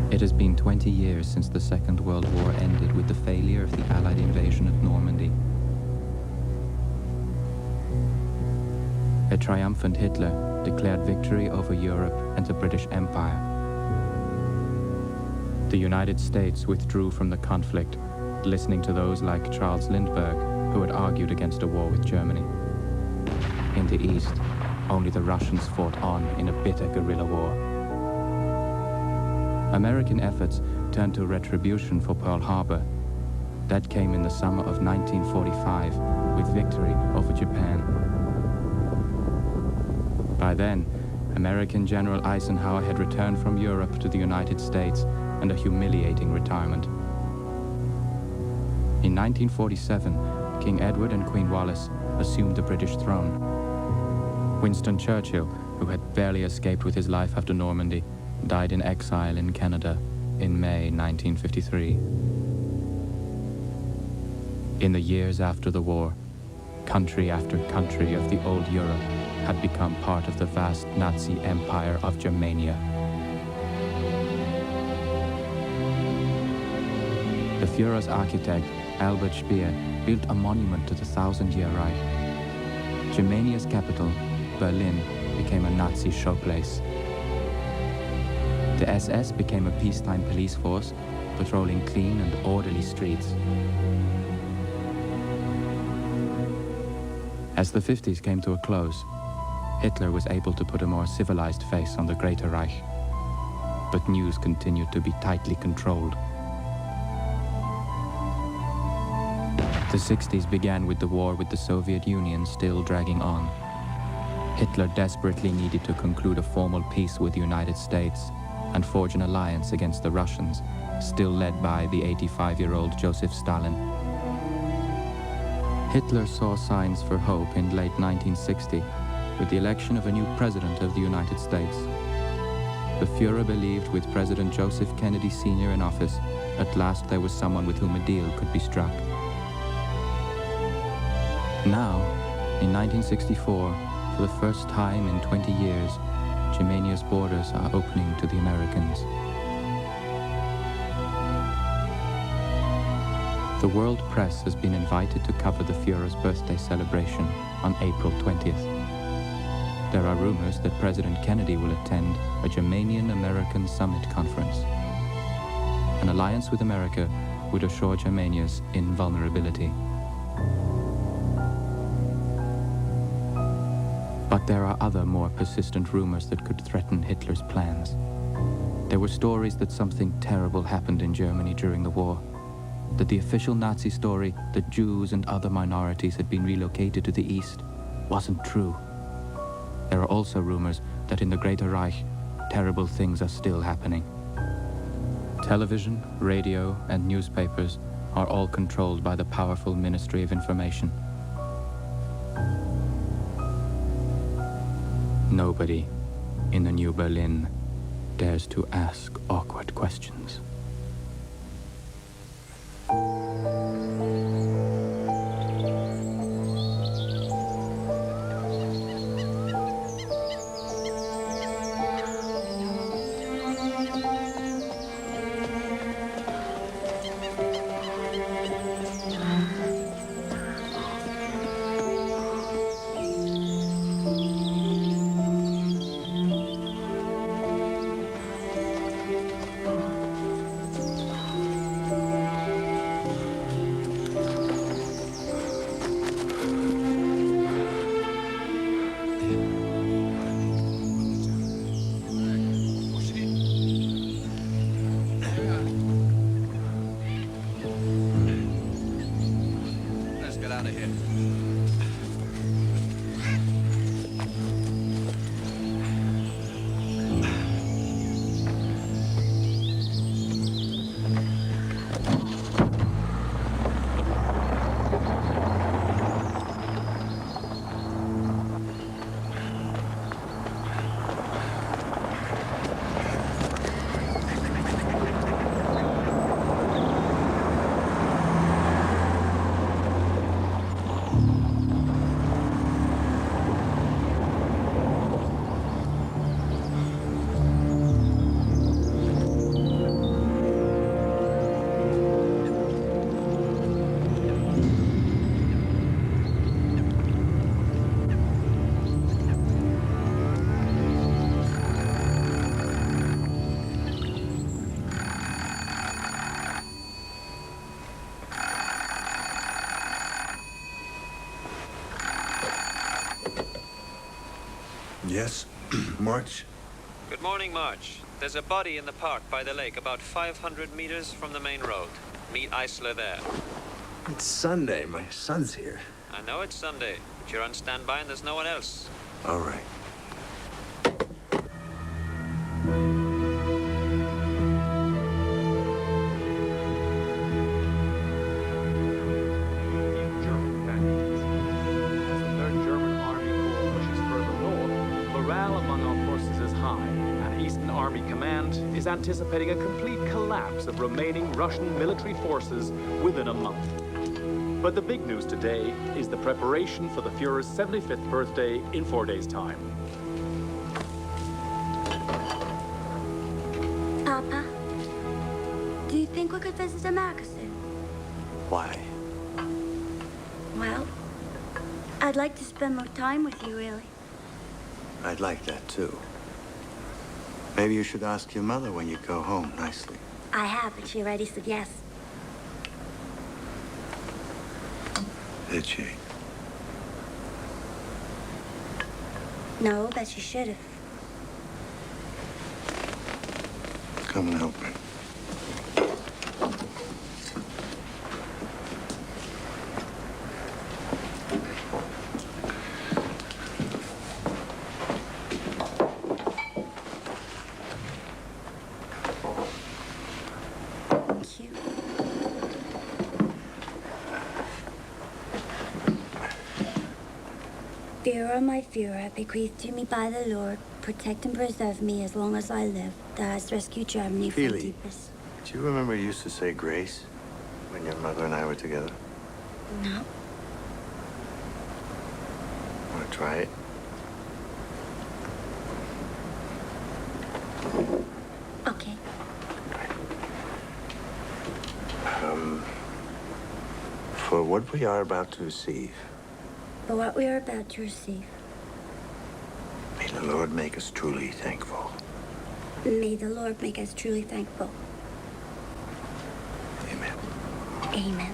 It has been 20 years since the Second World War ended with the failure of the Allied invasion of Normandy. A triumphant Hitler declared victory over Europe and the British Empire. The United States withdrew from the conflict, listening to those like Charles Lindbergh, who had argued against a war with Germany. In the East, only the Russians fought on in a bitter guerrilla war. American efforts turned to retribution for Pearl Harbor. That came in the summer of 1945 with victory over Japan. By then, American General Eisenhower had returned from Europe to the United States and a humiliating retirement. In 1947, King Edward and Queen Wallis assumed the British throne. Winston Churchill, who had barely escaped with his life after Normandy, died in exile in Canada in May 1953. In the years after the war, country after country of the old Europe had become part of the vast Nazi empire of Germania. The Führer's architect, Albert Speer, built a monument to the Thousand-Year Reich. Germania's capital, Berlin, became a Nazi showplace. The SS became a peacetime police force, patrolling clean and orderly streets. As the 50s came to a close, Hitler was able to put a more civilized face on the Greater Reich. But news continued to be tightly controlled. The 60s began with the war with the Soviet Union still dragging on. Hitler desperately needed to conclude a formal peace with the United States and forge an alliance against the Russians, still led by the 85-year-old Joseph Stalin. Hitler saw signs for hope in late 1960 with the election of a new president of the United States. The Führer believed with President Joseph Kennedy Sr. in office, at last there was someone with whom a deal could be struck. Now, in 1964, for the first time in 20 years, Germania's borders are opening to the Americans. The world press has been invited to cover the Führer's birthday celebration on April 20th. There are rumors that President Kennedy will attend a Germanian-American Summit conference. An alliance with America would assure Germania's invulnerability. But there are other more persistent rumors that could threaten Hitler's plans. There were stories that something terrible happened in Germany during the war, that the official Nazi story that Jews and other minorities had been relocated to the east wasn't true. There are also rumors that in the Greater Reich, terrible things are still happening. Television, radio, and newspapers are all controlled by the powerful Ministry of Information. Nobody in the New Berlin dares to ask awkward questions. Yes, March? Good morning, March. There's a body in the park by the lake, about 500 meters from the main road. Meet Isla there. It's Sunday. My son's here. I know it's Sunday, but you're on standby and there's no one else. All right. Anticipating a complete collapse of remaining Russian military forces within a month. But the big news today is the preparation for the Fuhrer's 75th birthday in 4 days' time. Papa, do you think we could visit America soon? Why? Well, I'd like to spend more time with you, really. I'd like that, too. Maybe you should ask your mother when you go home nicely. I have, and she already said yes. Did she? No, but she should have. Come and help me. Führer, my Führer, bequeathed to me by the Lord, protect and preserve me as long as I live, that I rescue Germany from Feely, deepest. do you remember you used to say grace when your mother and I were together? No. Want to try it? Okay. For what we are about to receive, For what we are about to receive, may the Lord make us truly thankful. may the Lord make us truly thankful. Amen. Amen.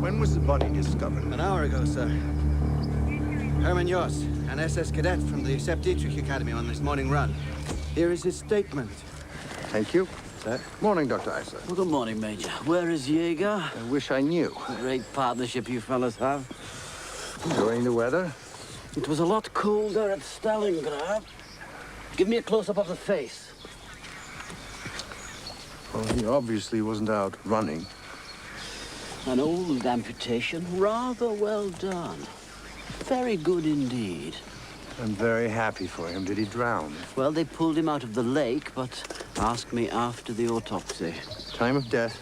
When was the body discovered? An hour ago, sir. Herman Jost, an SS cadet from the Sepp Dietrich Academy on this morning run. Here is his statement. Thank you. Sir? Morning, Dr. Eisler. Well, good morning, Major. Where is Jaeger? I wish I knew. Great partnership you fellas have. Enjoying the weather? It was a lot colder at Stalingrad. Give me a close-up of the face. Well, he obviously wasn't out running. An old amputation, rather well done. Very good indeed. I'm very happy for him. Did he drown? Well, they pulled him out of the lake, but ask me after the autopsy. Time of death?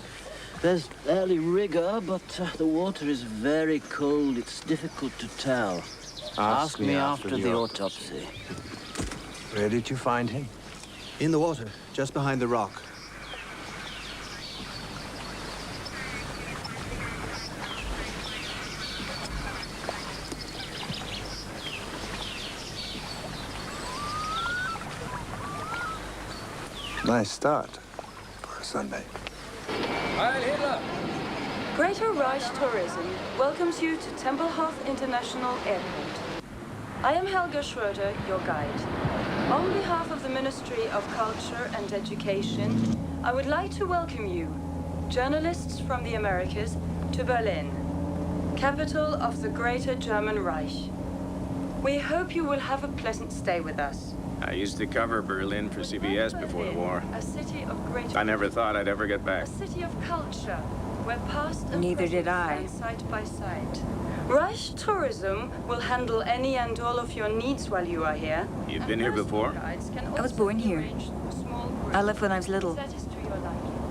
There's early rigor, but the water is very cold. It's difficult to tell. Ask me after the autopsy. Where did you find him? In the water, just behind the rock. Nice start for a Sunday. Heil Hitler! Greater Reich Tourism welcomes you to Tempelhof International Airport. I am Helga Schroeder, your guide. On behalf of the Ministry of Culture and Education, I would like to welcome you, journalists from the Americas, to Berlin, capital of the Greater German Reich. We hope you will have a pleasant stay with us. I used to cover Berlin for CBS before the war. A city of great I never thought I'd ever get back. A city of culture, where past and Neither present did I. stand side by side. Reich Tourism will handle any and all of your needs while you are here. You've been here before? I was born here. I left when I was little.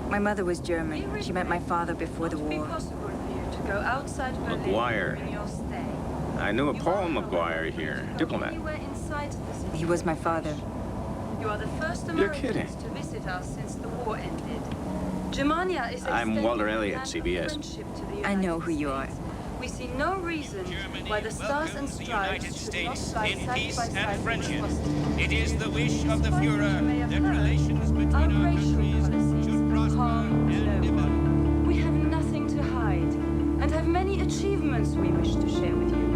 My mother was German. She met my father before the war. McGuire. I knew a Paul McGuire here, diplomat. He was my father. You are the first Americans to visit us since the war ended. Germania is I'm Walter Elliott, CBS. I know who you are. We see no reason why the stars and stripes should not fly side by side with us. It is the wish of the Führer that relations between our our racial countries should prosper harm and no develop. one. We have nothing to hide and have many achievements we wish to share with you.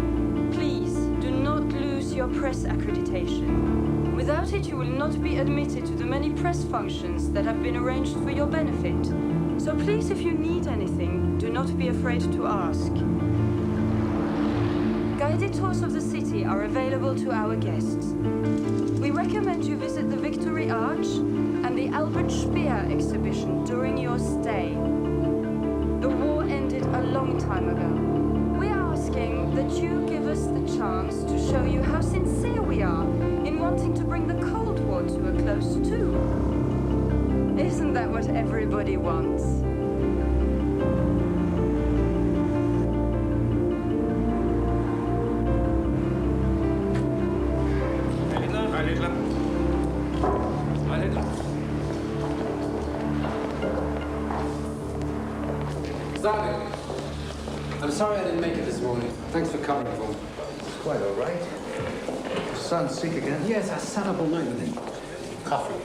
Please do not lose your press accreditation. Without it, you will not be admitted to the many press functions that have been arranged for your benefit. So please, if you need anything, do not be afraid to ask. Guided tours of the city are available to our guests. We recommend you visit the Victory Arch and the Albert Speer exhibition during your stay. The war ended a long time ago. We are asking that you give us the chance to show you how sincere we are in wanting to bring the Cold War to a close too. Isn't that what everybody wants? I'm sorry I didn't make it this morning. Thanks for covering for me. It's quite all right. Your son's sick again? Yes, I sat up all night with him. Coffee.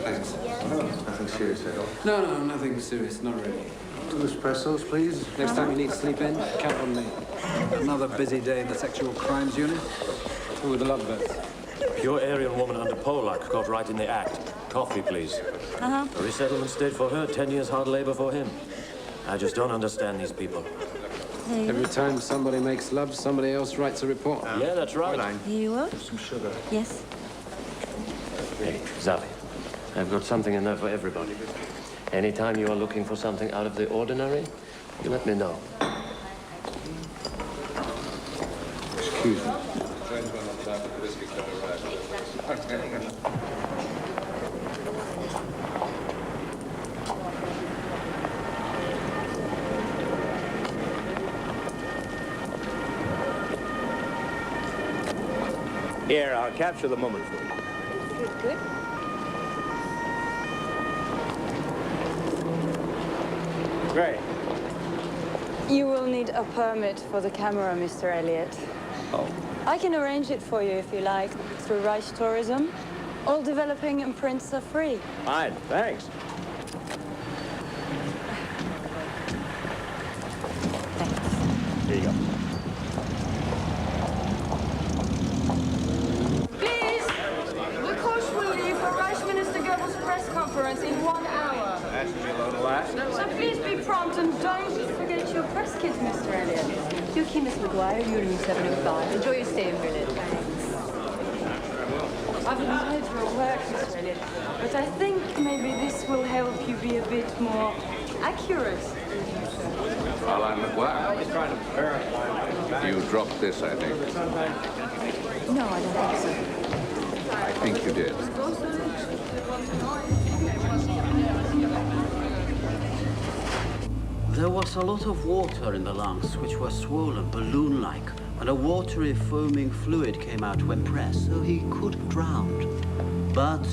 Thanks. Nothing serious at all. No, nothing serious. Not really. 2 espressos, please. Next time you need to sleep in, count on me. Another busy day in the Sexual Crimes Unit. Who are the lovebirds? Pure Aryan woman under Polak caught right in the act. Coffee, please. A resettlement state for her, 10 years hard labor for him. I just don't understand these people. Every time somebody makes love, somebody else writes a report. Yeah, that's right. Here you are. Some sugar. Yes. Hey, Zavi, I've got something in there for everybody. Anytime you are looking for something out of the ordinary, you let me know. Excuse me. Here, I'll capture the moment for you. Good. Great. You will need a permit for the camera, Mr. Elliott. Oh. I can arrange it for you if you like, through Reich Tourism. All developing imprints are free. Fine, thanks. Thanks. Here you go. Please, the coach will leave for Reich Minister Goebbels' press conference in 1 hour. That's a little last. So please be prompt and don't forget your press kit, Mr. Elliott. Your key, Miss McGuire. You're in 705. Enjoy your stay in Berlin. I've been tired for work, Mr. Elliott, but I think maybe this will help you be a bit more accurate. Well, I'm McGuire. I was trying to verify. You dropped this, I think. No, I don't think so. I think you did. There was a lot of water in the lungs, which were swollen, balloon-like, and a watery, foaming fluid came out when pressed, so he could have drowned. But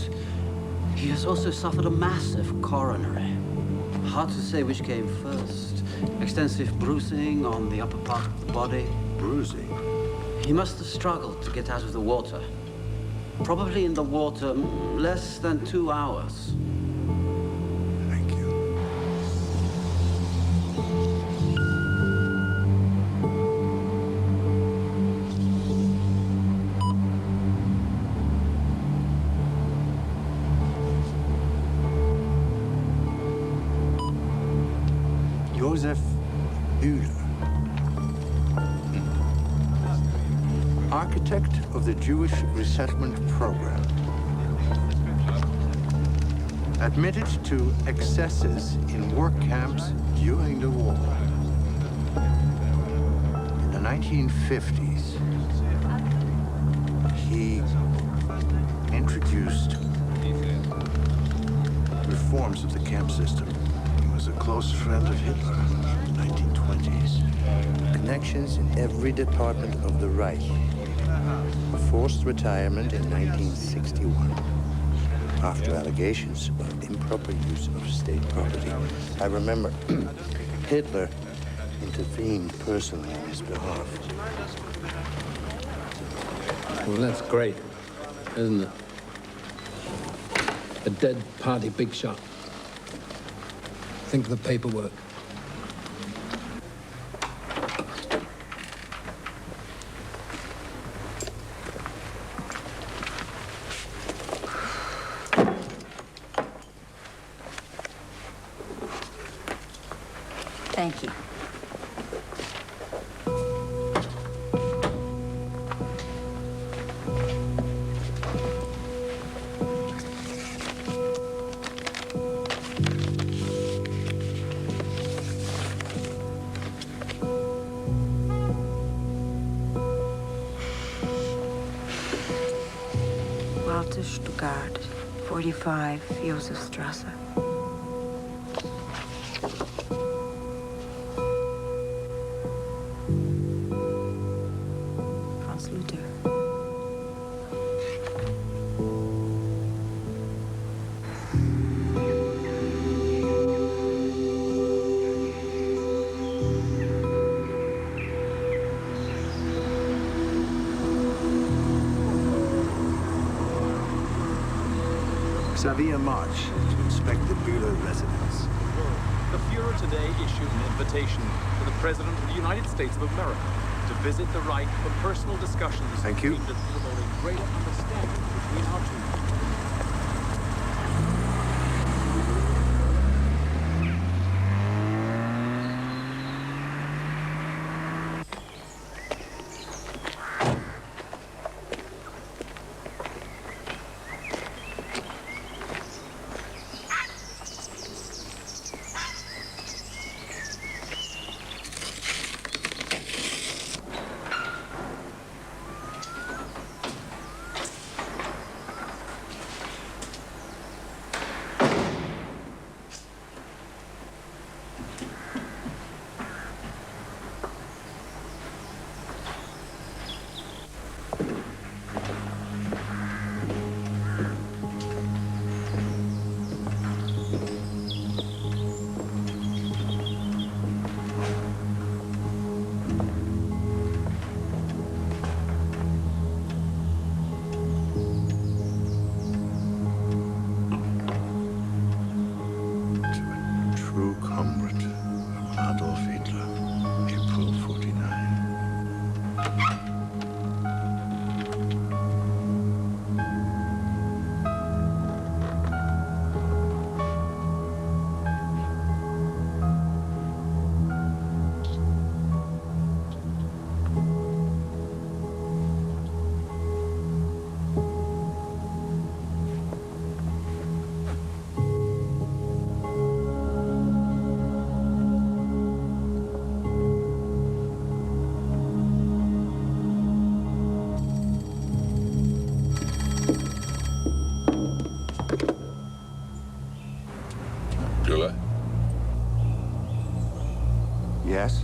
he has also suffered a massive coronary. Hard to say which came first. Extensive bruising on the upper part of the body. Bruising? He must have struggled to get out of the water. Probably in the water less than 2 hours. Joseph Bühler. Architect of the Jewish resettlement program. Admitted to excesses in work camps during the war. In the 1950s, he introduced reforms of the camp system. He was a close friend of Hitler in the 1920s. Connections in every department of the Reich. Forced retirement in 1961 after allegations of improper use of state property. I remember Hitler intervened personally on his behalf. Well, that's great, isn't it? A dead party big shot. Think of the paperwork. Thank you. Walter Stuttgart, 45 Josefstrasse. Franz Luther. Xavier March to inspect the Bühler residence. The Fuhrer today issued an invitation to the President of the United States of America to visit the Reich for personal discussions Thank you. aimed at promoting greater understanding between our two. True comrade of Adolf Hitler, April 49. July? Yes?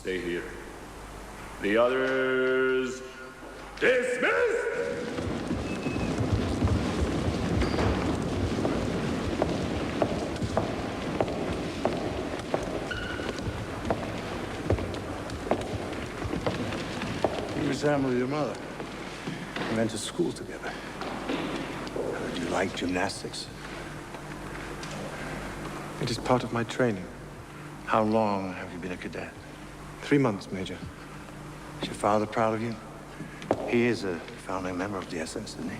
stay here. The others, dismissed! You resemble your mother. We went to school together. Heard you like gymnastics. It is part of my training. How long have you been a cadet? 3 months, Major. Is your father proud of you? He is a founding member of the SS, isn't he?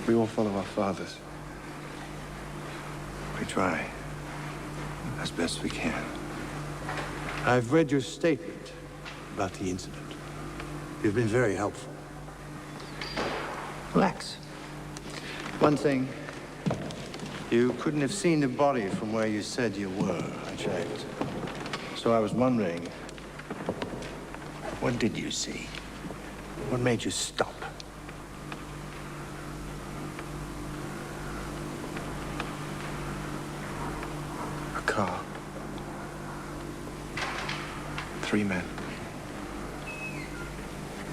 We all follow our fathers. We try as best we can. I've read your statement about the incident. You've been very helpful. Relax. One thing, you couldn't have seen the body from where you said you were. I checked. So I was wondering, what did you see? What made you stop? A car. 3 men.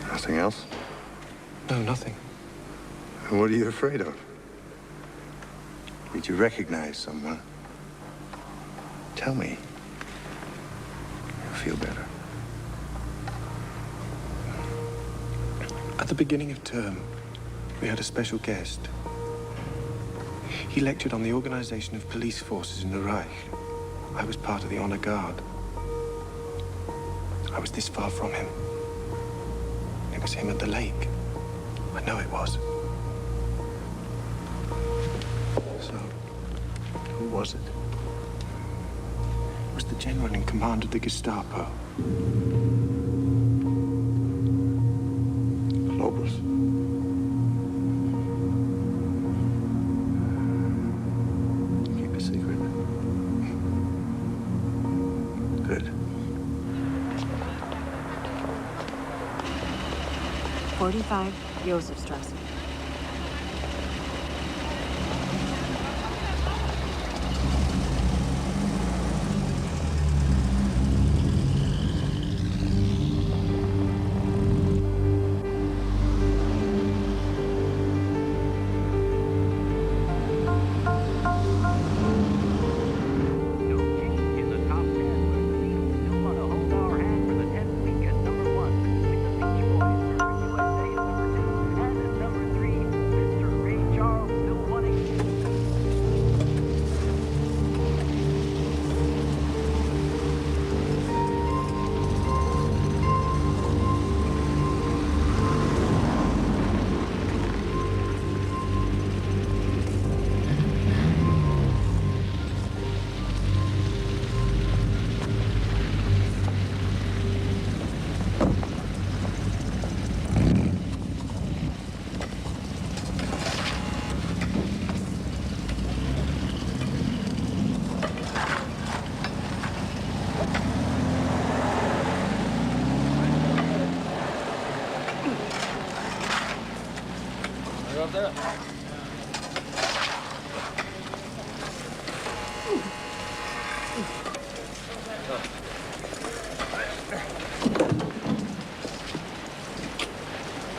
Nothing else? No, nothing. And what are you afraid of? Did you recognize someone? Tell me. You'll feel better. At the beginning of term, we had a special guest. He lectured on the organization of police forces in the Reich. I was part of the honor guard. I was this far from him. It was him at the lake. I know it was. So, who was it? It was the general in command of the Gestapo. Lobos. Keep a secret. Good. 45 Josefstrasse.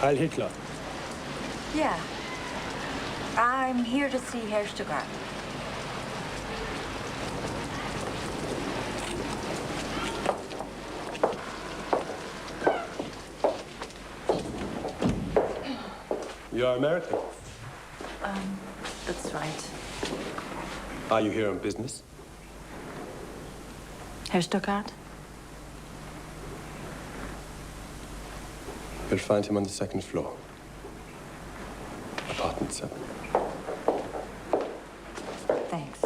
Heil Hitler. Yeah. I'm here to see Herr Stuttgart. You're American? That's right. Are you here on business? Herr Stuttgart? You'll find him on the 2nd floor. Apartment 7. Thanks.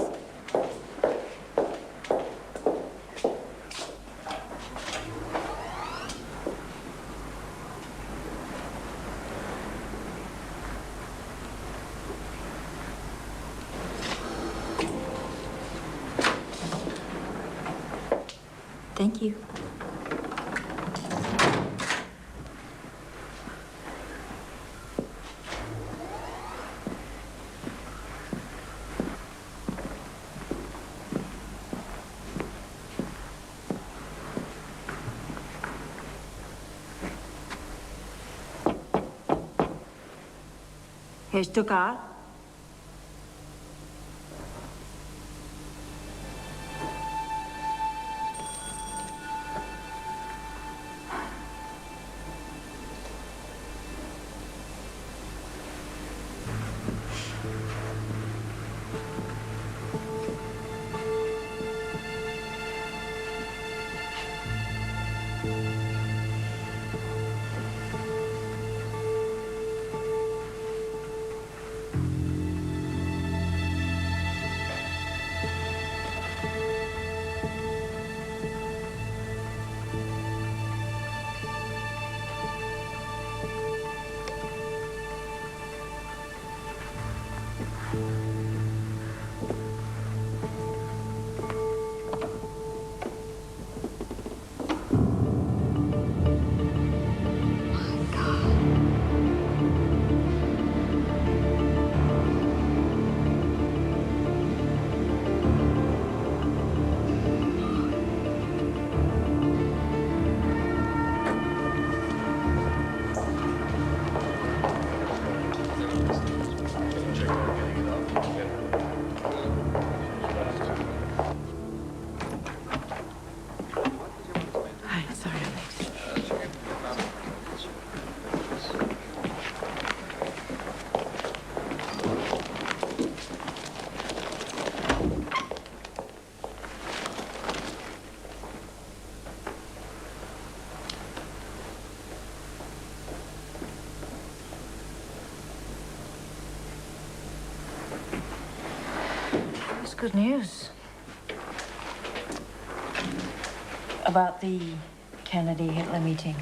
Thank you. Herr Stuckart? Good news. About the Kennedy-Hitler meeting.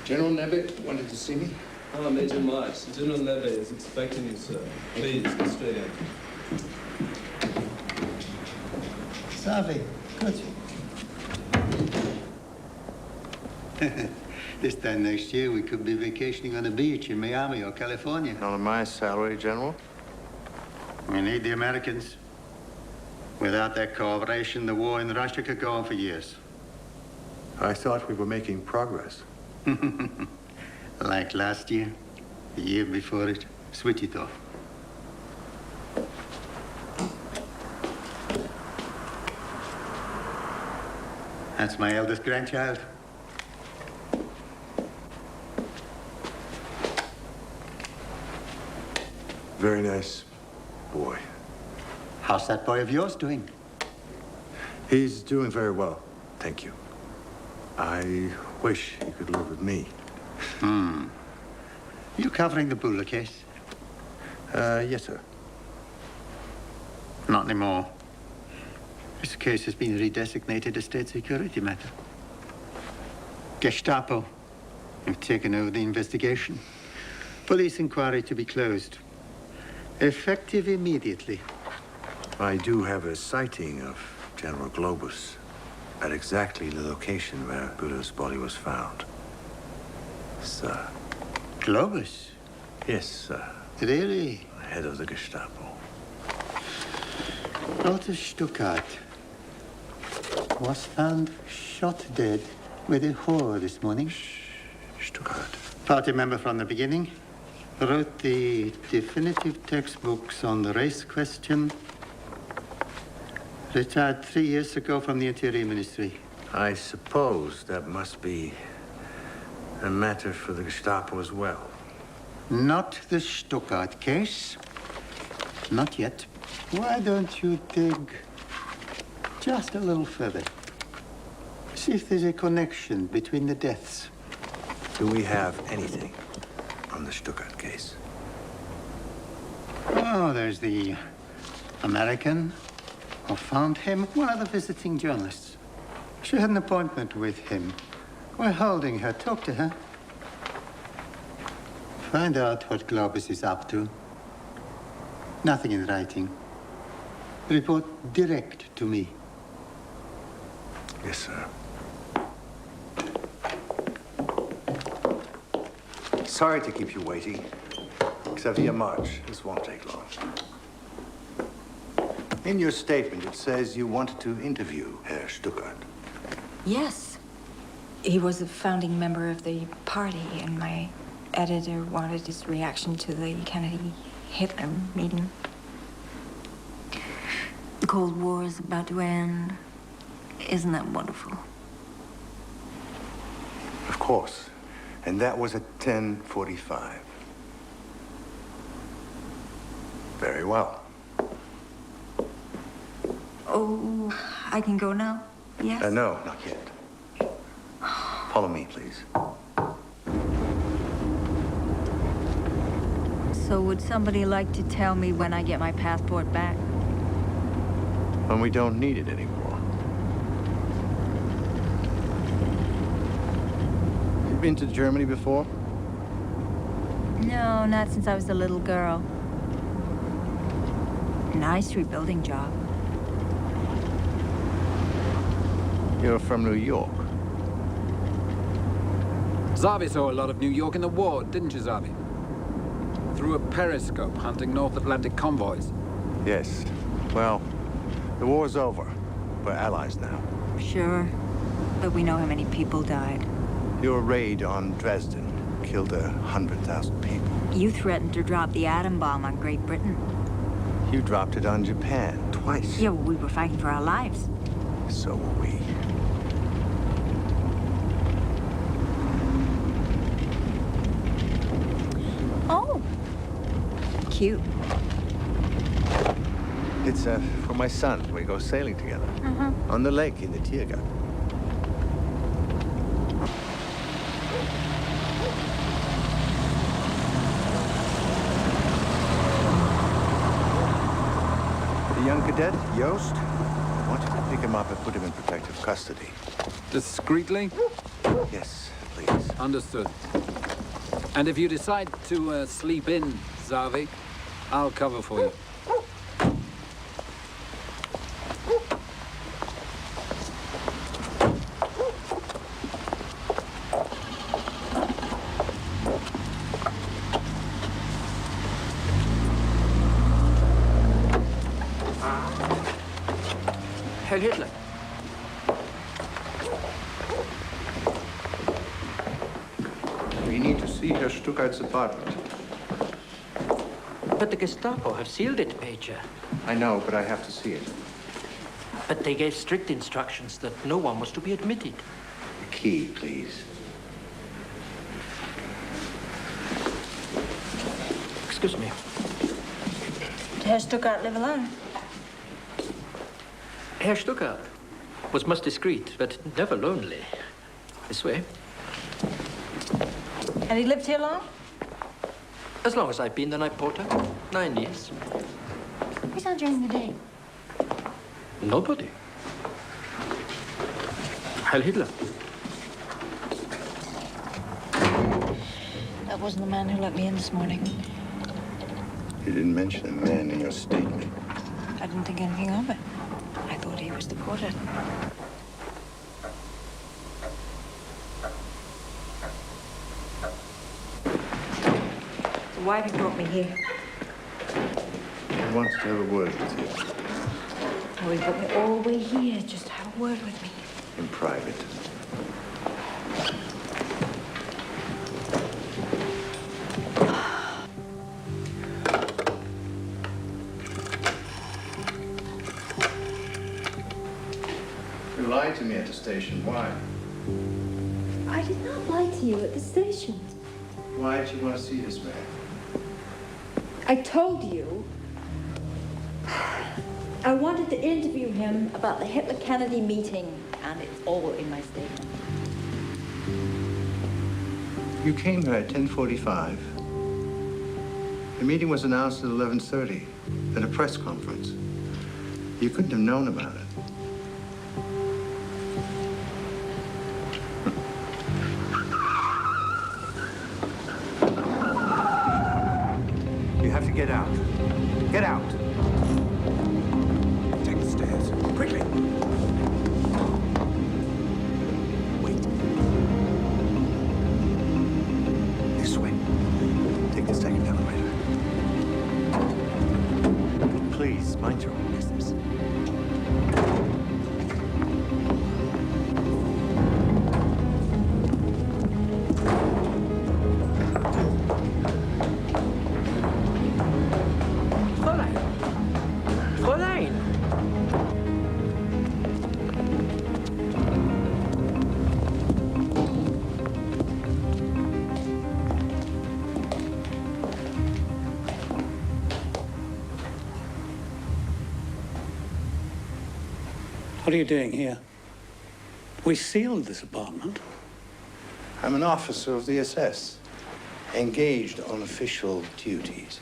General Nevitt wanted to see me. Ah, Major March. General Neve is expecting you, sir. Please, go straight in. Savvy, good. This time next year, we could be vacationing on a beach in Miami or California. Not on my salary, General. We need the Americans. Without their cooperation, the war in Russia could go on for years. I thought we were making progress. Like last year, the year before it. Switch it off. That's my eldest grandchild. Very nice boy. How's that boy of yours doing? He's doing very well, thank you. I wish he could live with me. You covering the Buller case? Yes, sir. Not anymore. This case has been redesignated a state security matter. Gestapo have taken over the investigation. Police inquiry to be closed. Effective immediately. I do have a sighting of General Globus at exactly the location where Buller's body was found. Sir. Globus? Yes, sir. Really? Head of the Gestapo. Walter Stuckart was found shot dead with a whore this morning. Stuckart. Party member from the beginning. Wrote the definitive textbooks on the race question. Retired 3 years ago from the Interior Ministry. I suppose that must be a matter for the Gestapo as well. Not the Stuckart case. Not yet. Why don't you dig just a little further? See if there's a connection between the deaths. Do we have anything on the Stuckart case? Oh, there's the American who found him, one of the visiting journalists. She had an appointment with him. We're holding her. Talk to her. Find out what Globus is up to. Nothing in writing. Report direct to me. Yes, sir. Sorry to keep you waiting. Xavier March. This won't take long. In your statement, it says you wanted to interview Herr Stuckart. Yes. He was a founding member of the party, and my editor wanted his reaction to the Kennedy-Hitler meeting. The Cold War is about to end. Isn't that wonderful? Of course. And that was at 10:45. Very well. Oh, I can go now? Yes? No, not yet. Follow me, please. So would somebody like to tell me when I get my passport back? When we don't need it anymore. You've been to Germany before? No, not since I was a little girl. Nice rebuilding job. You're from New York. Zavi saw a lot of New York in the war, didn't you, Zavi? Through a periscope hunting North Atlantic convoys. Yes. Well, the war's over. We're allies now. Sure, but we know how many people died. Your raid on Dresden killed 100,000 people. You threatened to drop the atom bomb on Great Britain. You dropped it on Japan twice. Yeah, well, we were fighting for our lives. So were we. Oh. Cute. It's for my son. We go sailing together. On the lake in the Tiergarten. The young cadet, Joost, I want you to pick him up and put him in protective custody. Discreetly? Yes, please. Understood. And if you decide to sleep in, Zavi, I'll cover for you. Herr Hitler. We need to see Herr Stuckart's apartment. But the Gestapo have sealed it, Major. I know, but I have to see it. But they gave strict instructions that no one was to be admitted. The key, please. Excuse me. Did Herr Stuckart live alone? Herr Stuckart was most discreet, but never lonely. This way. And he lived here long? As long as I've been the night porter. 9 years. Who's on during the day? Nobody. Heil Hitler. That wasn't the man who let me in this morning. You didn't mention a man in your statement. I didn't think anything of it. I thought he was the porter. The wife brought me here. He wants to have a word with you. Oh, he brought me all the way here just to have a word with me. In private. You lied to me at the station. Why? I did not lie to you at the station. Why did you want to see this man? I told you I wanted to interview him about the Hitler-Kennedy meeting, and it's all in my statement. You came here at 10:45. The meeting was announced at 11:30 at a press conference. You couldn't have known about it. You have to get out. Get out. Take the stairs. Quickly. Wait. This way. Take the second elevator. Please, mind your own business. What are you doing here? We sealed this apartment. I'm an officer of the SS, engaged on official duties.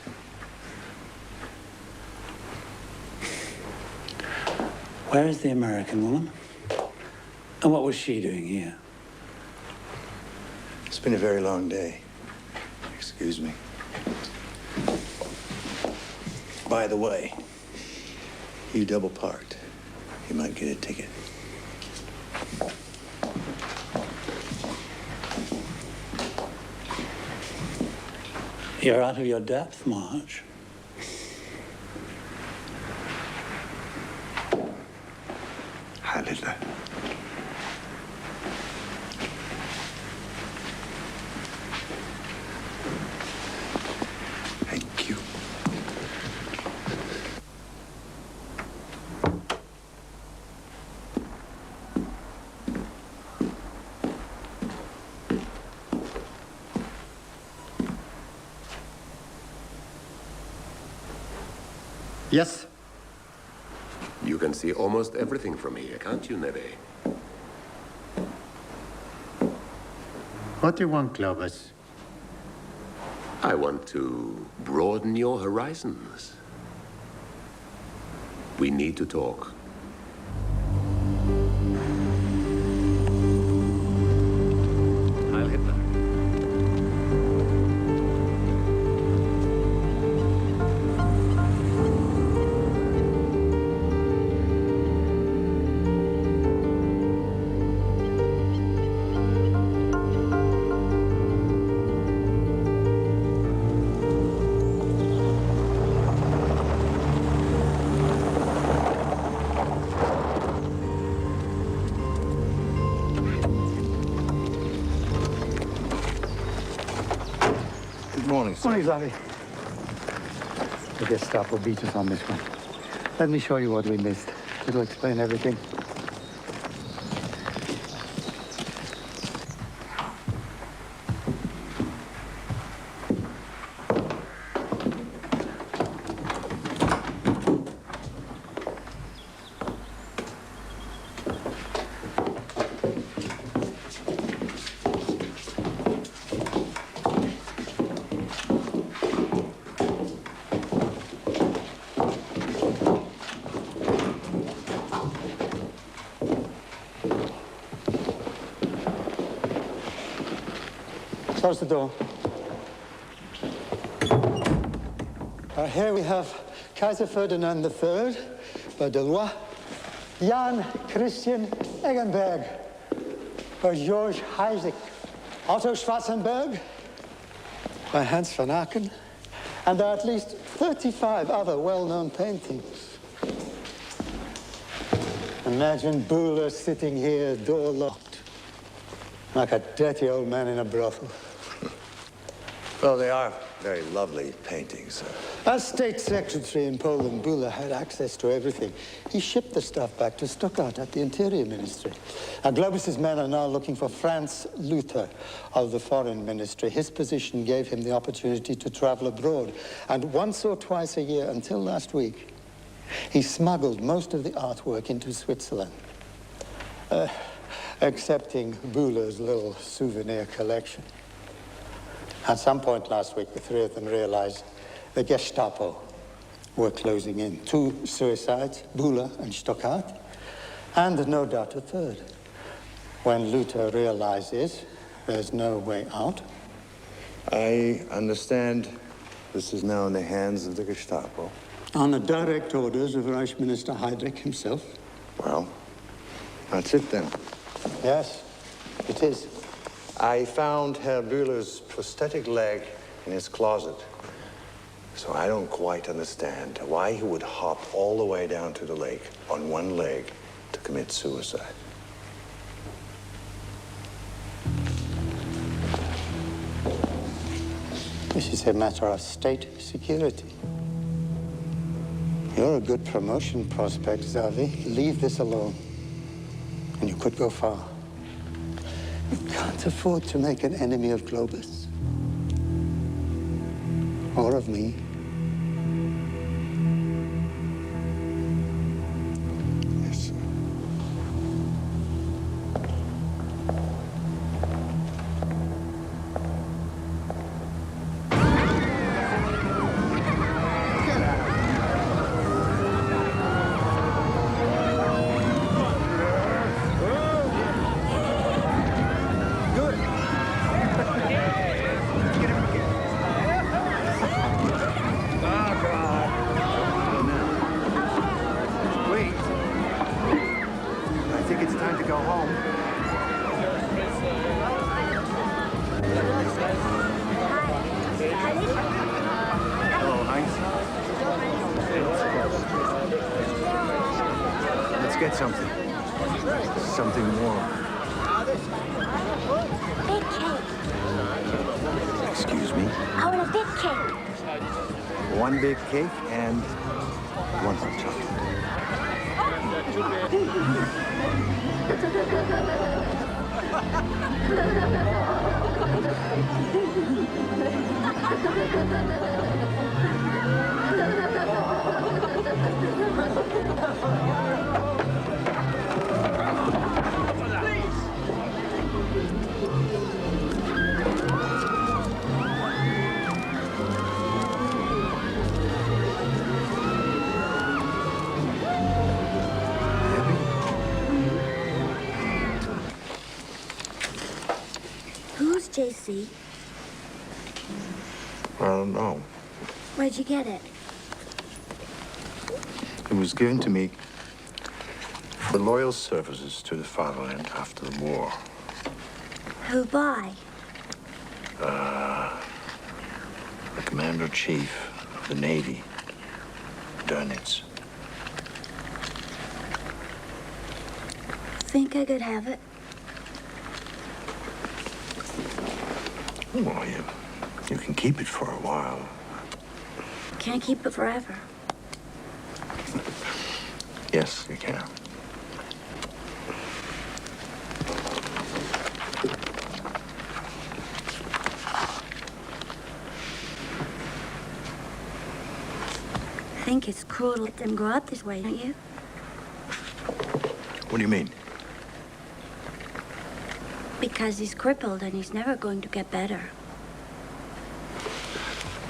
Where is the American woman? And what was she doing here? It's been a very long day. Excuse me. By the way, you double parked. You might get a ticket. You're out of your depth, Marge. Heil Hitler. Thank you. Yes? You can see almost everything from here, can't you, Neve? What do you want, Clovis? I want to broaden your horizons. We need to talk. Heil Hitler. Morning, sir. Morning, Xavi. The Gestapo beat us on this one. Let me show you what we missed. It'll explain everything. Close the door. Here we have Kaiser Ferdinand III, by Delois, Jan Christian Eggenberg, by George Heisig, Otto Schwarzenberg, by Hans van Aken, and there are at least 35 other well-known paintings. Imagine Buller sitting here, door locked, like a dirty old man in a brothel. Well, they are very lovely paintings. As state secretary in Poland, Buller had access to everything. He shipped the stuff back to Stuttgart at the Interior Ministry. And Globus's men are now looking for Franz Luther of the Foreign Ministry. His position gave him the opportunity to travel abroad. And once or twice a year, until last week, he smuggled most of the artwork into Switzerland. Excepting Buller's little souvenir collection. At some point last week, the three of them realized the Gestapo were closing in. 2 suicides, Buller and Stuttgart, and no doubt a third. When Luther realizes there's no way out. I understand this is now in the hands of the Gestapo. On the direct orders of Reich Minister Heydrich himself. Well, that's it then. Yes, it is. I found Herr Büller's prosthetic leg in his closet. So I don't quite understand why he would hop all the way down to the lake on one leg to commit suicide. This is a matter of state security. You're a good promotion prospect, Xavi. Leave this alone, and you could go far. You can't afford to make an enemy of Globus. Or of me. Yes, sir. Wait. I think it's time to go home. Hello, Heinz. Let's get something. Something warm. Big cake. Excuse me? I want a big cake. One big cake and one hot chocolate. Who's JC? I don't know. Where'd you get it? It was given to me for loyal services to the Fatherland after the war. Who by? The Commander-in-Chief of the Navy, Dönitz. Think I could have it? Well, you can keep it for a while. Can't keep it forever. Yes, you can. I think it's cruel to let them grow up this way, don't you? What do you mean? Because he's crippled and he's never going to get better.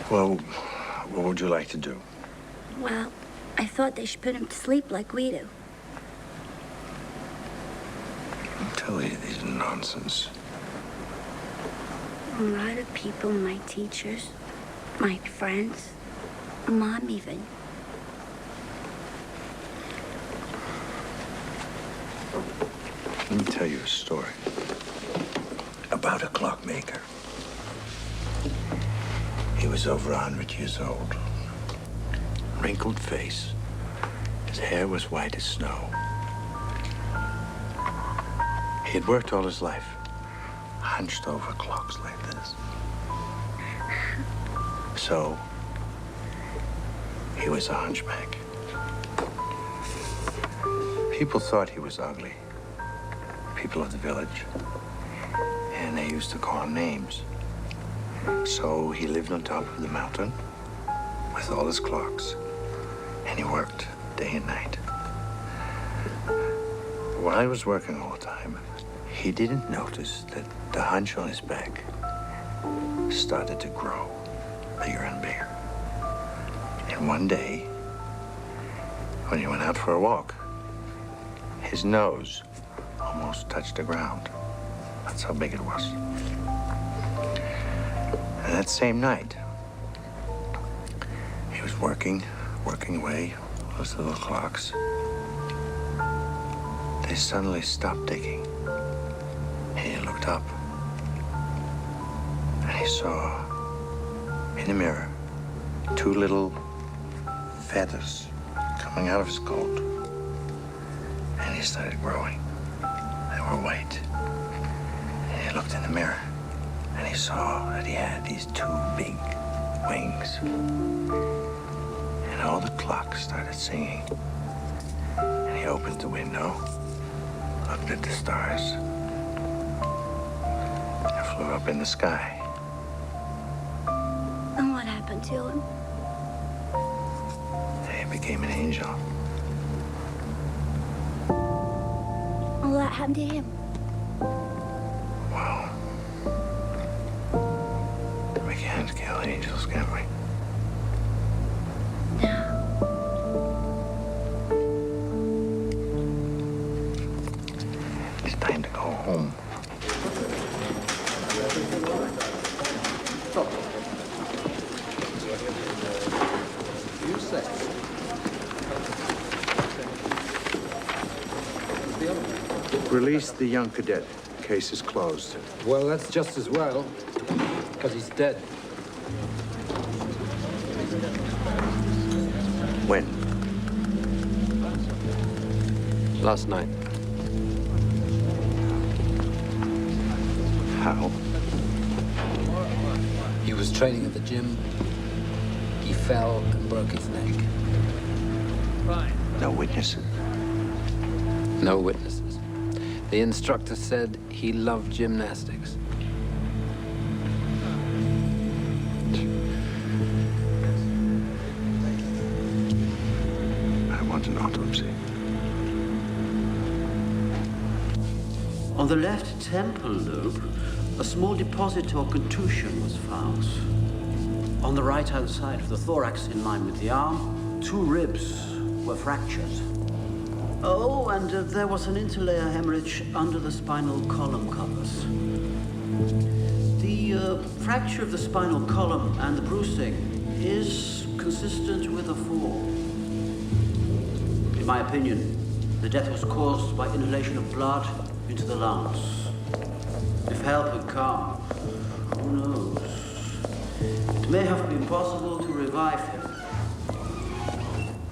Well, what would you like to do? Well, I thought they should put him to sleep like we do. Don't tell you these nonsense. A lot of people, my teachers, my friends, Mom even. Let me tell you a story about a clockmaker. He was over 100 years old. Wrinkled face. His hair was white as snow. He had worked all his life, hunched over clocks like this. So, he was a hunchback. People thought he was ugly. People of the village. And they used to call him names. So he lived on top of the mountain with all his clocks. And he worked day and night. While he was working all the time, he didn't notice that the hunch on his back started to grow bigger and bigger. And one day, when he went out for a walk, his nose almost touched the ground. That's how big it was. And that same night, he was working away, those little clocks. They suddenly stopped ticking. And he looked up. And he saw in the mirror 2 little feathers coming out of his coat. And he started growing. They were white. And he looked in the mirror and he saw that he had these 2 big wings. And all the clocks started singing. And he opened the window, looked at the stars, and flew up in the sky. And what happened to him? He became an angel. Well, that happened to him. It's time to go home. You say? Release the young cadet. Case is closed. Well, that's just as well, because he's dead. When? Last night. How? He was training at the gym. He fell and broke his neck. No witnesses? No witnesses. The instructor said he loved gymnastics. I want an autopsy. On the left temple lobe, a small deposit or contusion was found. On the right-hand side of the thorax, in line with the arm, 2 ribs were fractured. Oh, and there was an interlayer hemorrhage under the spinal column covers. The fracture of the spinal column and the bruising is consistent with a fall. In my opinion, the death was caused by inhalation of blood into the lungs. If help had come, who knows? It may have been possible to revive him.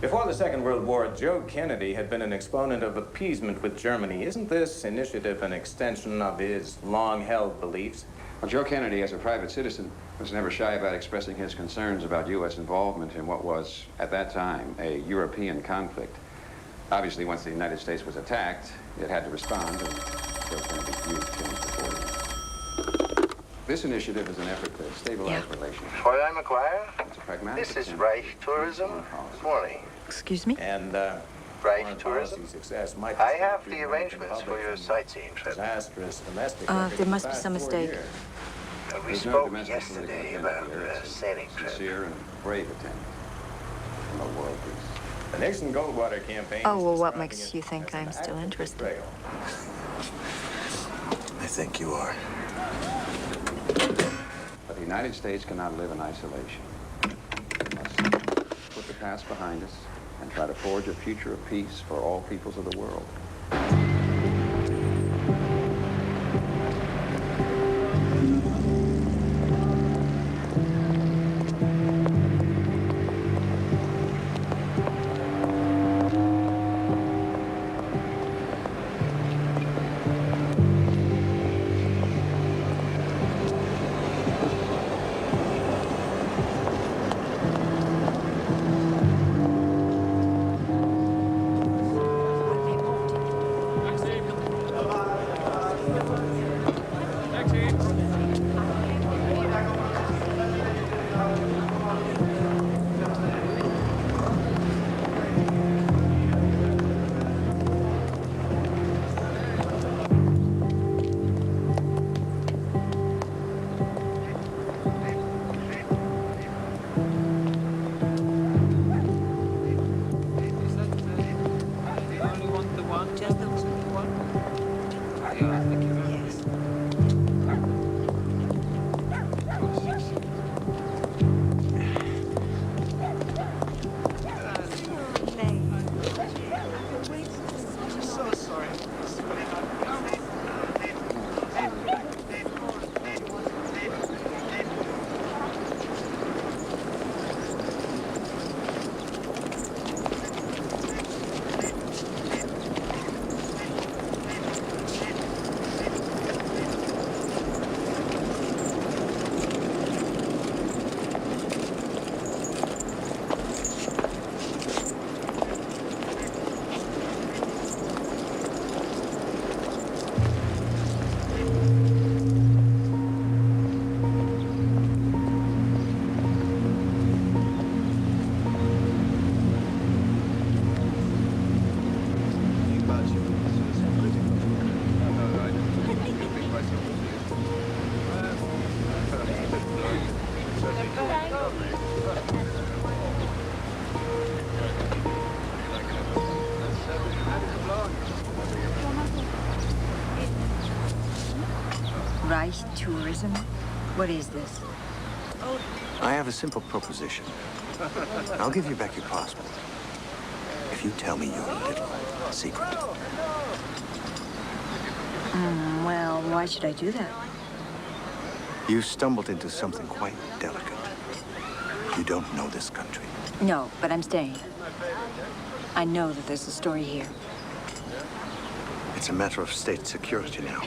Before the Second World War, Joe Kennedy had been an exponent of appeasement with Germany. Isn't this initiative an extension of his long-held beliefs? Well, Joe Kennedy, as a private citizen, was never shy about expressing his concerns about U.S. involvement in what was, at that time, a European conflict. Obviously, once the United States was attacked, it had to respond, and Joe Kennedy's views changed accordingly. This initiative is an effort to stabilize relations. Fräulein McGuire? It's a pragmatic This is attempt. Reich Tourism. Good morning. Excuse me? And, Reich Tourism? success might I have the arrangements for your sightseeing trip. disastrous domestic There must be some mistake. We There's no spoke domestic yesterday political about agenda here. a It's sailing trip. sincere and brave attempt. No world peace. The Nixon Goldwater campaign. Oh, well, what makes you think I'm still interested? I think you are. But the United States cannot live in isolation. We must put the past behind us and try to forge a future of peace for all peoples of the world. Just the one? Yes. Reich tourism? What is this? I have a simple proposition. I'll give you back your passport if you tell me your little secret. Well, why should I do that? You stumbled into something quite delicate. You don't know this country. No, but I'm staying. I know that there's a story here. It's a matter of state security now.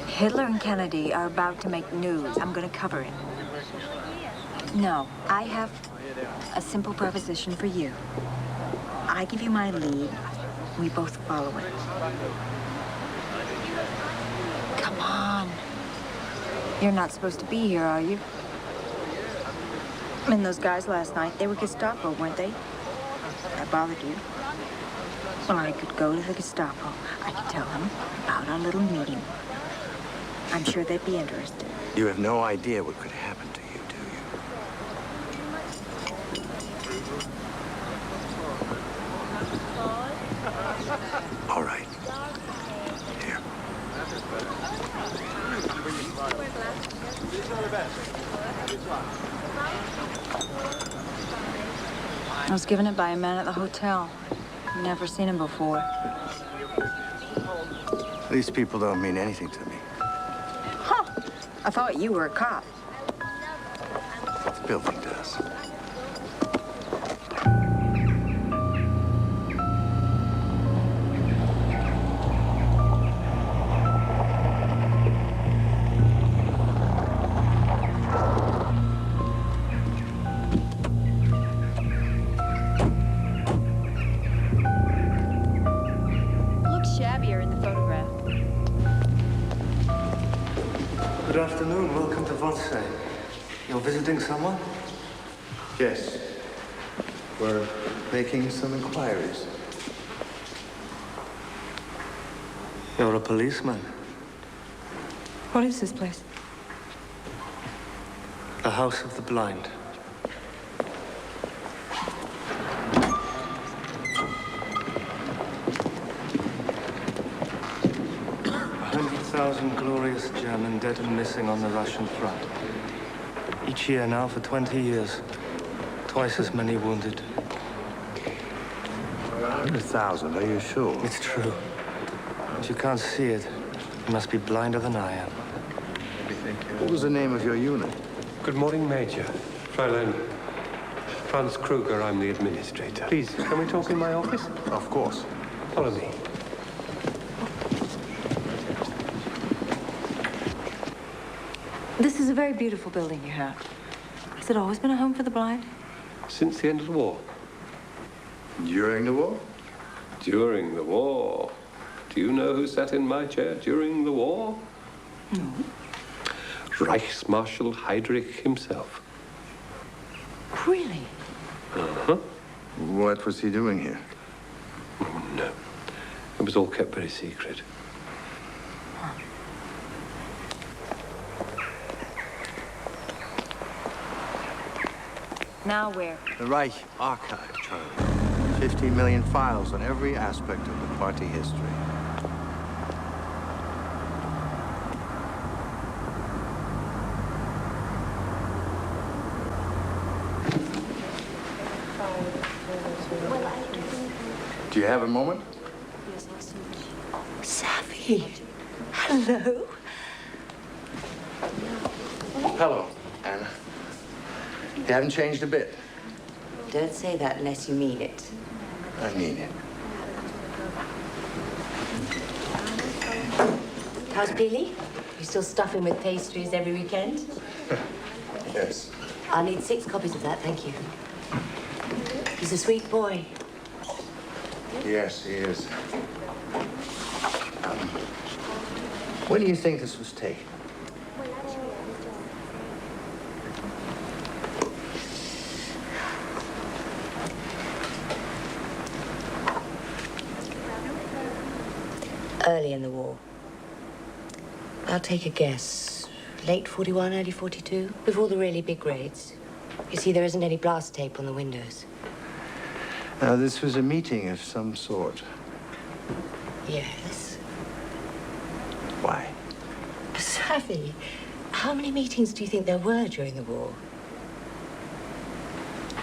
Hitler and Kennedy are about to make news. I'm gonna cover it. No, I have a simple proposition for you. I give you my lead. We both follow it. Come on. You're not supposed to be here, are you? And those guys last night, they were Gestapo, weren't they? I bothered you. Well, I could go to the Gestapo. I could tell them about our little meeting. I'm sure they'd be interested. You have no idea what could happen to you, do you? All right. Here. I was given it by a man at the hotel. Never seen him before. These people don't mean anything to me. Huh. I thought you were a cop. The building does. Good afternoon. Welcome to WWII. You're visiting someone? Yes. We're making some inquiries. You're a policeman. What is this place? The House of the Blind. $100,000 glorious German dead and missing on the Russian front. Each year now for 20 years. Twice as many wounded. 100,000, are you sure? It's true. But you can't see it. You must be blinder than I am. What was the name of your unit? Good morning, Major. Fräulein Franz Kruger, I'm the administrator. Please, can we talk in my office? Of course. Follow me. This is a very beautiful building you have. Has it always been a home for the blind? Since the end of the war. During the war? During the war. Do you know who sat in my chair during the war? No. Reichsmarshal Heydrich himself. Really? Uh-huh. What was he doing here? Oh, no. It was all kept very secret. Now where? The Reich Archive, Charlie. 50 million files on every aspect of the party history. Do you have a moment? Safi. Hello. Hello, Anna. You haven't changed a bit. Don't say that unless you mean it. I mean it. How's Billy? You still stuffing with pastries every weekend? Yes. I'll need 6 copies of that, thank you. He's a sweet boy. Yes, he is. When do you think this was taken? Early in the war. I'll take a guess. Late 41, early 42, before the really big raids. You see, there isn't any blast tape on the windows. Now, this was a meeting of some sort. Yes. Why? So Kathy, how many meetings do you think there were during the war?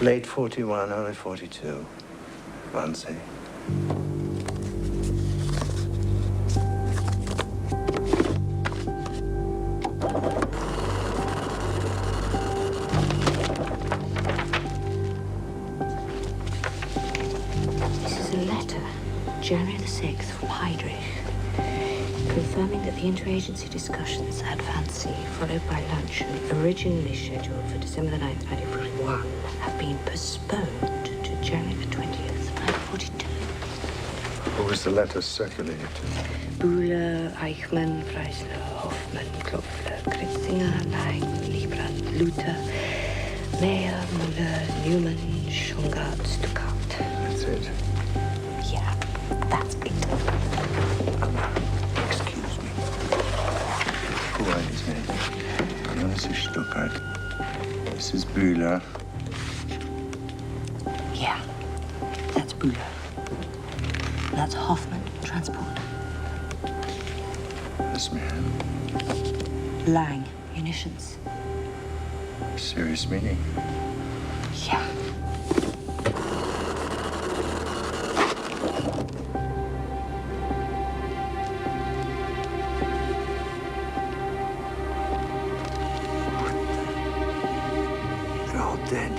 Late 41, early 42. Wannsee. This is a letter, January the 6th, from Heydrich, confirming that the interagency discussions at Wannsee, followed by luncheon, originally scheduled for December the 9th, 1941, have been postponed to January the 20th, 1942. Who was the letter circulated to? Bühler, Eichmann, Freisler, Hoffmann, Klopfler, Kritzinger, Lang, Liebrandt, Luther, Mayer, Müller, Newman, Schongard, Stuckart. That's it. Yeah, that's it. Excuse me. Who are these men? No, this is Stuckart. This is Bühler. Yeah, that's Bühler. That's Hoffmann, transport. This man. Lang, munitions. Serious meeting. Yeah. They're all dead.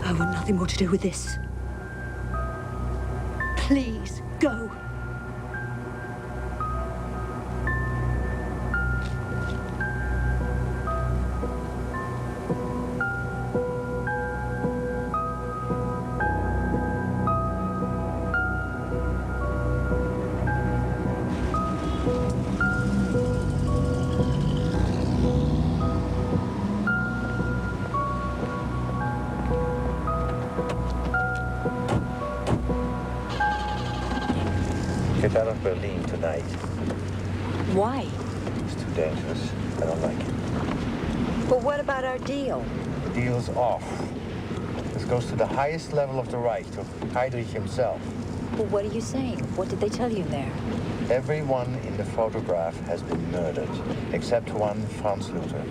I want nothing more to do with this. Please, go. Get out of Berlin tonight. Why? It's too dangerous. I don't like it. But what about our deal? The deal's off. This goes to the highest level of the Reich, to Heydrich himself. Well, what are you saying? What did they tell you there? Everyone in the photograph has been murdered, except one, Franz Luther.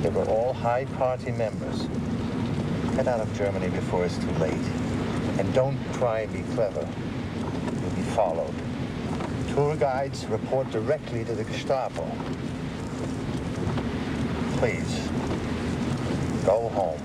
They were all high party members. Get out of Germany before it's too late. And don't try and be clever. You'll be followed. Tour guides report directly to the Gestapo. Please, go home.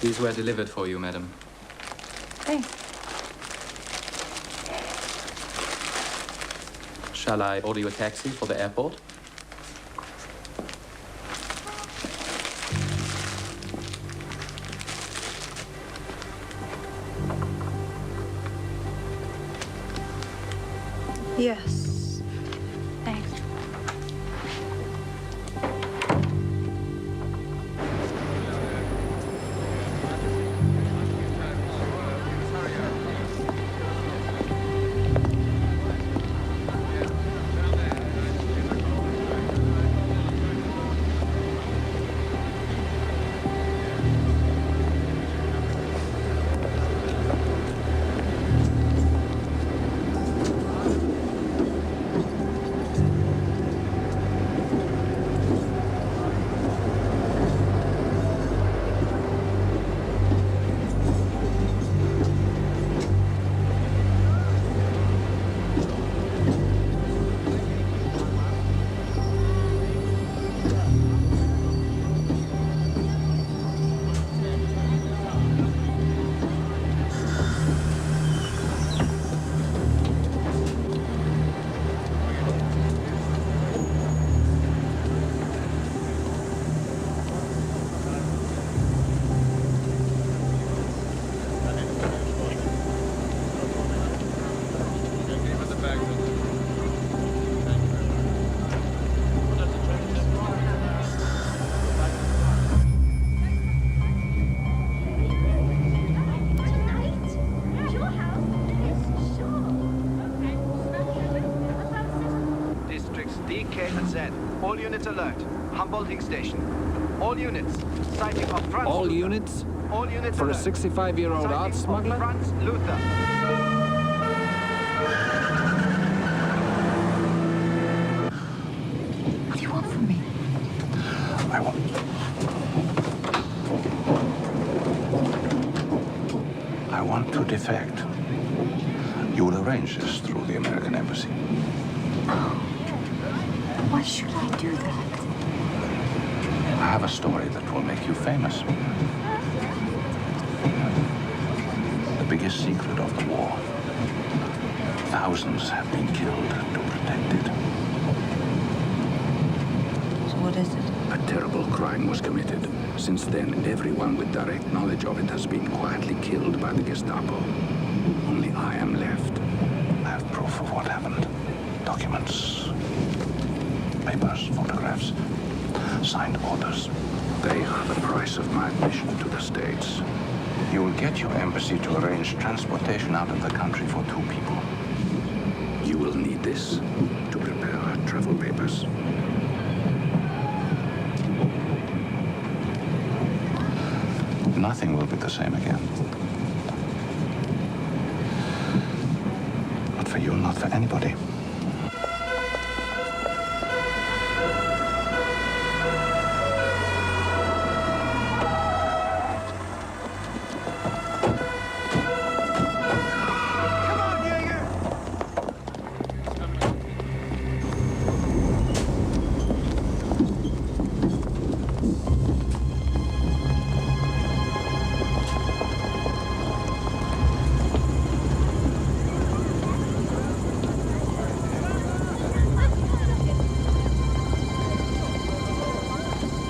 These were delivered for you, madam. Thanks. Shall I order you a taxi for the airport? Yes. Thanks. Raven said. All units alert. Humboldting station. All units. Sighting of Franz All Luther. units? All units For a alert. 65-year-old art smuggler? Franz Luther. What do you want from me? I want to defect. You will arrange this through the American embassy. Why should I do that? I have a story that will make you famous. The biggest secret of the war. Thousands have been killed to protect it. So what is it? A terrible crime was committed. Since then, everyone with direct knowledge of it has been quietly killed by the Gestapo. Only I am left. I have proof of what happened. Documents, papers, photographs, signed orders. They are the price of my admission to the States. You will get your embassy to arrange transportation out of the country for 2 people. You will need this to prepare our travel papers. Nothing will be the same again. Not for you, not for anybody.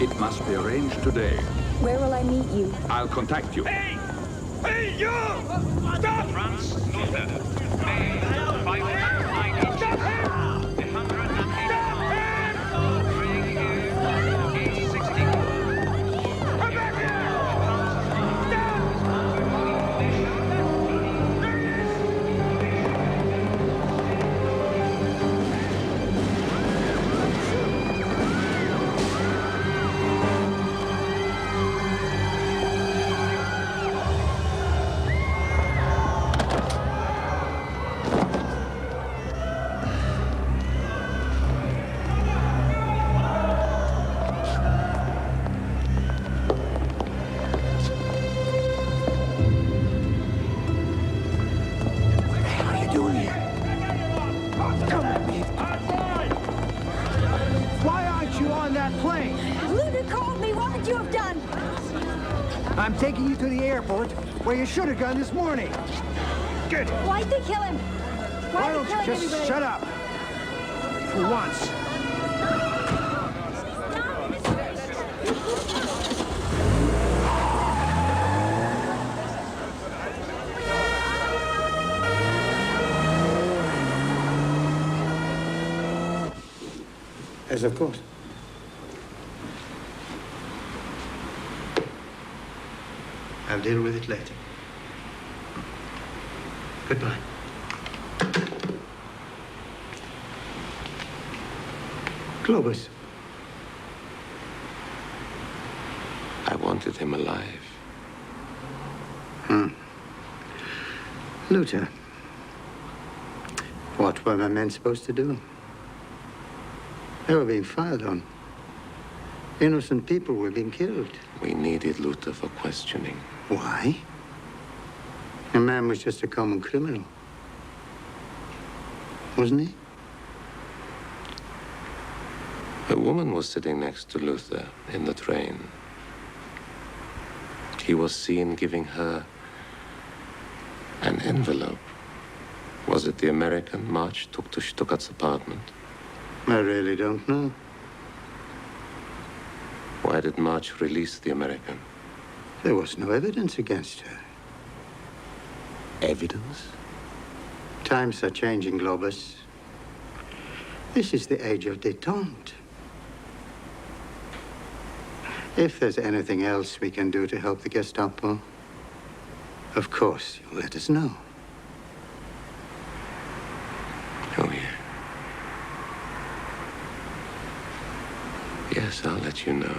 It must be arranged today. Where will I meet you? I'll contact you. Hey! Hey, you! Stop! Franz Luther. Stop him! I'm taking you to the airport, where you should have gone this morning. Good. Why'd they kill him? Why don't you just shut up? For once. Yes, of course. I'll deal with it later. Goodbye. Globus. I wanted him alive. Luther, what were my men supposed to do? They were being fired on. Innocent people were being killed. We needed Luther for questioning. Why? The man was just a common criminal. Wasn't he? A woman was sitting next to Luther in the train. He was seen giving her an envelope. Was it the American March took to Stuckart's apartment? I really don't know. Why did March release the American? There was no evidence against her. Evidence? Times are changing, Globus. This is the age of détente. If there's anything else we can do to help the Gestapo, of course, you'll let us know. Oh, yeah. what you know.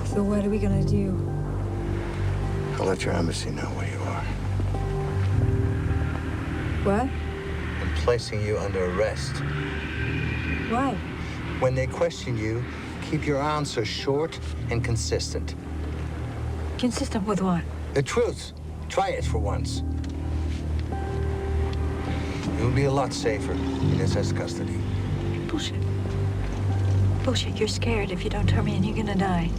So what are we gonna do? I'll let your embassy know where you are. What? I'm placing you under arrest. Why? When they question you, keep your answers short and consistent. Consistent with what? The truth. Try it for once. You'll be a lot safer in SS custody. Bullshit. Bullshit, you're scared. If you don't tell me, and you're gonna die.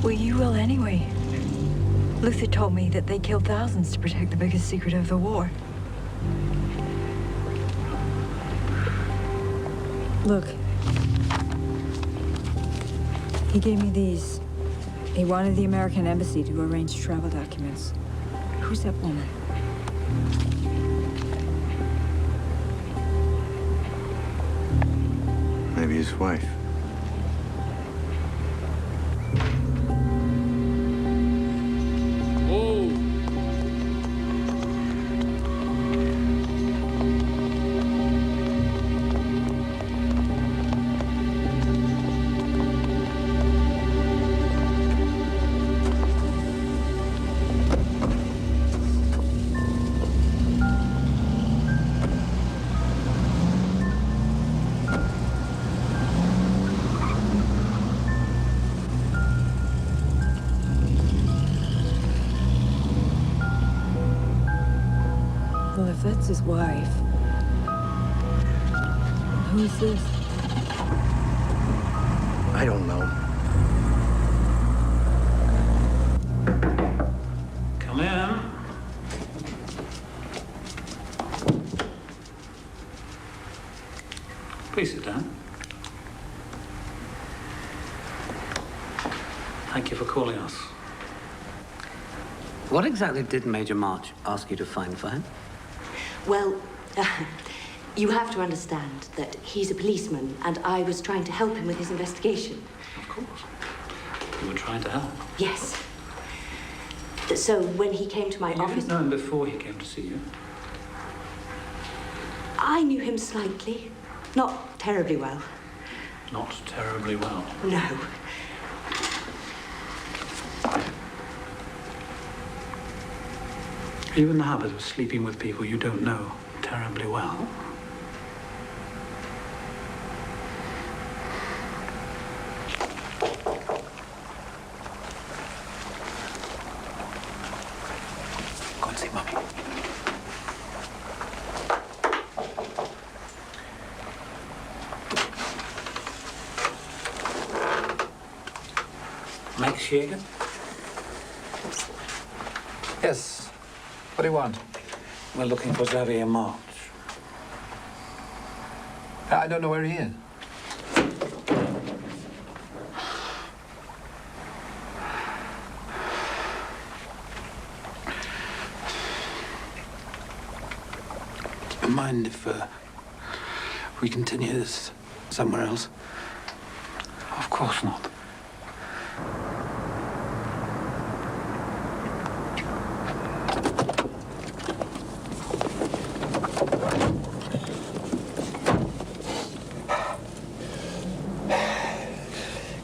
Well, you will anyway. Luther told me that they killed thousands to protect the biggest secret of the war. Look. He gave me these. He wanted the American embassy to arrange travel documents. Who's that woman? Maybe his wife. Well, if that's his wife, who's this? I don't know. Come in. Please sit down. Thank you for calling us. What exactly did Major March ask you to find for him? Well, you have to understand that he's a policeman, and I was trying to help him with his investigation. Of course. You were trying to help. Yes. So when he came to my You office... didn't know him before he came to see you? I knew him slightly. Not terribly well. Not terribly well. No. Are you in the habit of sleeping with people you don't know terribly well? Go and see Mummy. Max Jaeger? Yes. What do you want? We're looking for Xavier March. I don't know where he is. Mind if we continue this somewhere else? Of course not.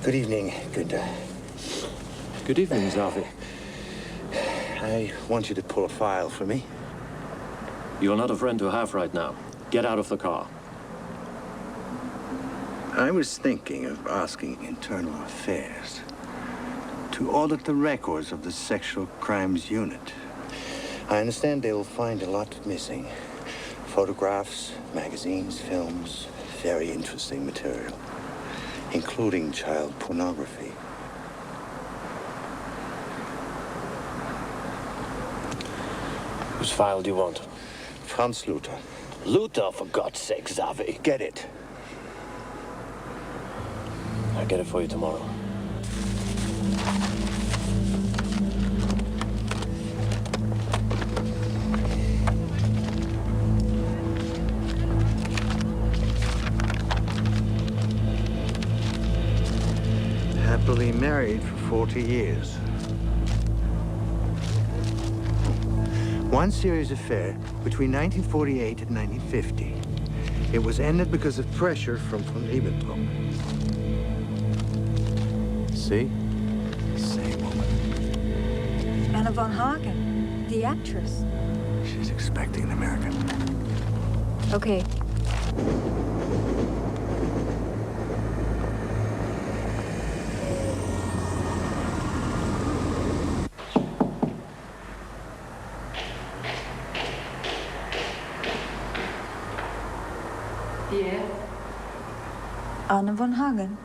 Good evening, Günther. Good evening, Xavi. I want you to pull a file for me. You're not a friend to have right now. Get out of the car. I was thinking of asking Internal Affairs to audit the records of the Sexual Crimes Unit. I understand they'll find a lot missing. Photographs, magazines, films, very interesting material, including child pornography. Whose file do you want? Franz Luther. Luther, for God's sake, Xavi. Get it. I'll get it for you tomorrow. married for 40 years. One serious affair between 1948 and 1950. It was ended because of pressure from von Ribbentrop. See? Same woman. Anna von Hagen, the actress. She's expecting an American. Okay. Yeah? Anna von Hagen.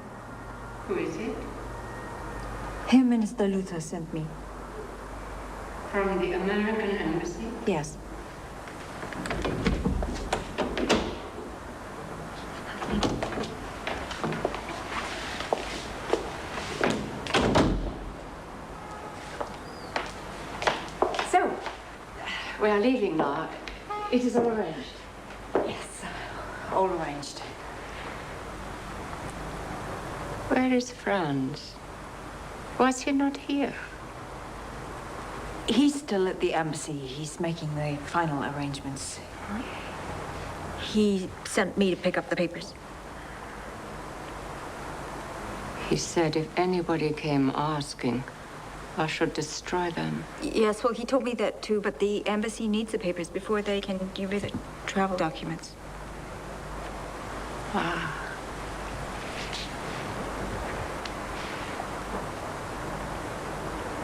Who is it? Herr Minister Luther sent me. From the American Embassy? Yes. So, we are leaving now. It is all arranged. Yes, all arranged. Where is Franz? Was he not here? He's still at the embassy. He's making the final arrangements. He sent me to pick up the papers. He said if anybody came asking, I should destroy them. Yes, well, he told me that too, but the embassy needs the papers before they can give you the travel documents. Ah.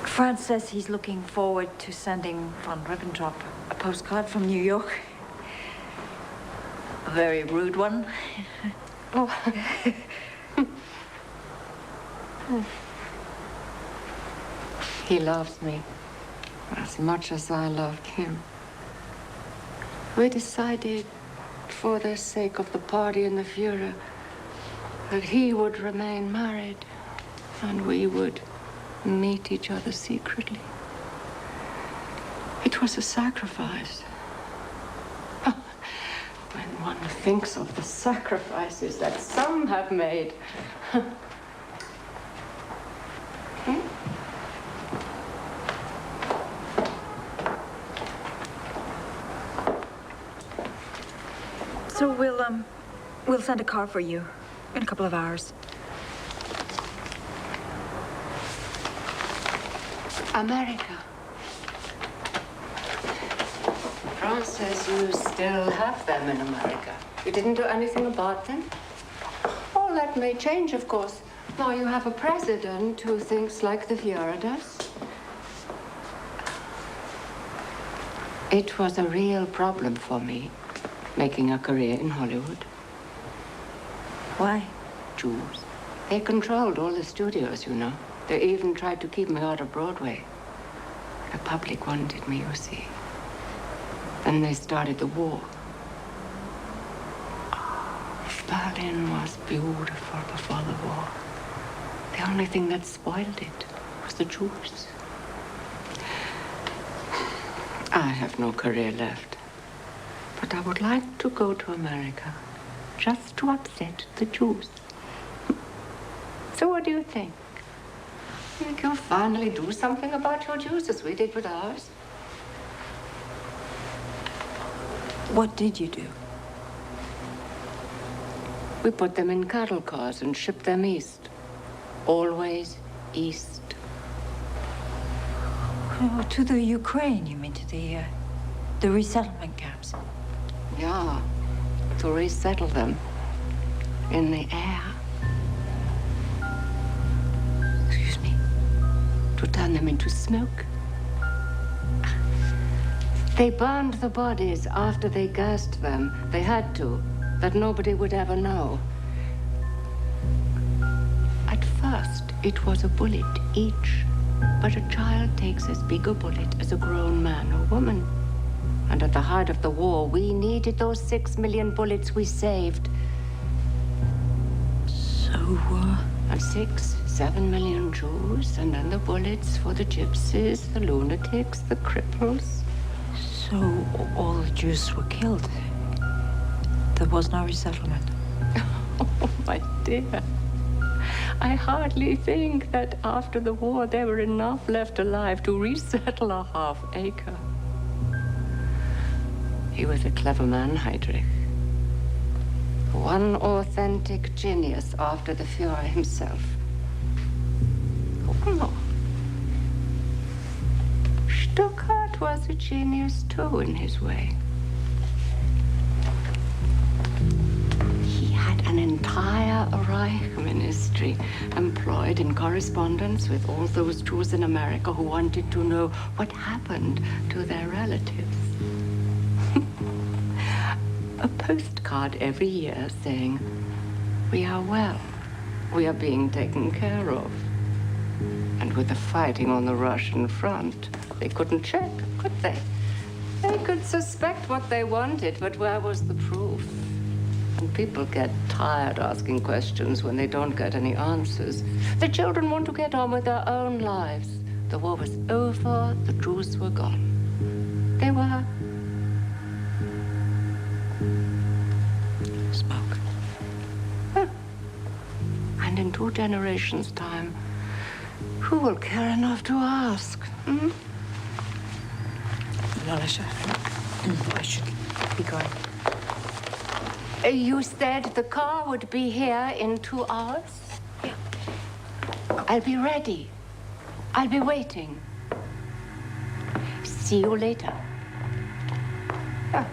Franz says he's looking forward to sending von Ribbentrop a postcard from New York. A very rude one. Oh. He loves me as much as I loved him. We decided, for the sake of the party and the Führer, that he would remain married and we would meet each other secretly. It was a sacrifice. When one thinks of the sacrifices that some have made. So we'll send a car for you in a couple of hours. America. France says you still have them in America. You didn't do anything about them? Oh, that may change, of course. Now you have a president who thinks like the Führer does. It was a real problem for me, making a career in Hollywood. Why? Jews. They controlled all the studios, you know. They even tried to keep me out of Broadway. The public wanted me, you see. Then they started the war. Oh, Berlin was beautiful before the war. The only thing that spoiled it was the Jews. I have no career left. But I would like to go to America just to upset the Jews. So what do you think? Think you'll finally do something about your Jews as we did with ours? What did you do? We put them in cattle cars and shipped them east. Always east. Oh, to the Ukraine, you mean, to the resettlement camps? Yeah, to resettle them in the air. Excuse me. To turn them into smoke. They burned the bodies after they gassed them. They had to, that nobody would ever know. At first, it was a bullet each, but a child takes as big a bullet as a grown man or woman. And at the height of the war, we needed those 6 million bullets we saved. So, And 6, 7 million Jews, and then the bullets for the gypsies, the lunatics, the cripples. So all the Jews were killed. There was no resettlement. Oh, my dear. I hardly think that after the war there were enough left alive to resettle a half-acre. He was a clever man, Heydrich. One authentic genius after the Führer himself. Oh, no. Stuttgart was a genius too in his way. He had an entire Reich ministry employed in correspondence with all those Jews in America who wanted to know what happened to their relatives. A postcard every year saying, "We are well, we are being taken care of." And with the fighting on the Russian front, they couldn't check, could they? They could suspect what they wanted, but where was the proof? And people get tired asking questions when they don't get any answers. The children want to get on with their own lives. The war was over, the Jews were gone. They were. Smoke. Huh. And in 2 generations' time, who will care enough to ask? Hmm? Alicia, I should be going. You said the car would be here in 2 hours? Yeah. I'll be ready. I'll be waiting. See you later. Yeah.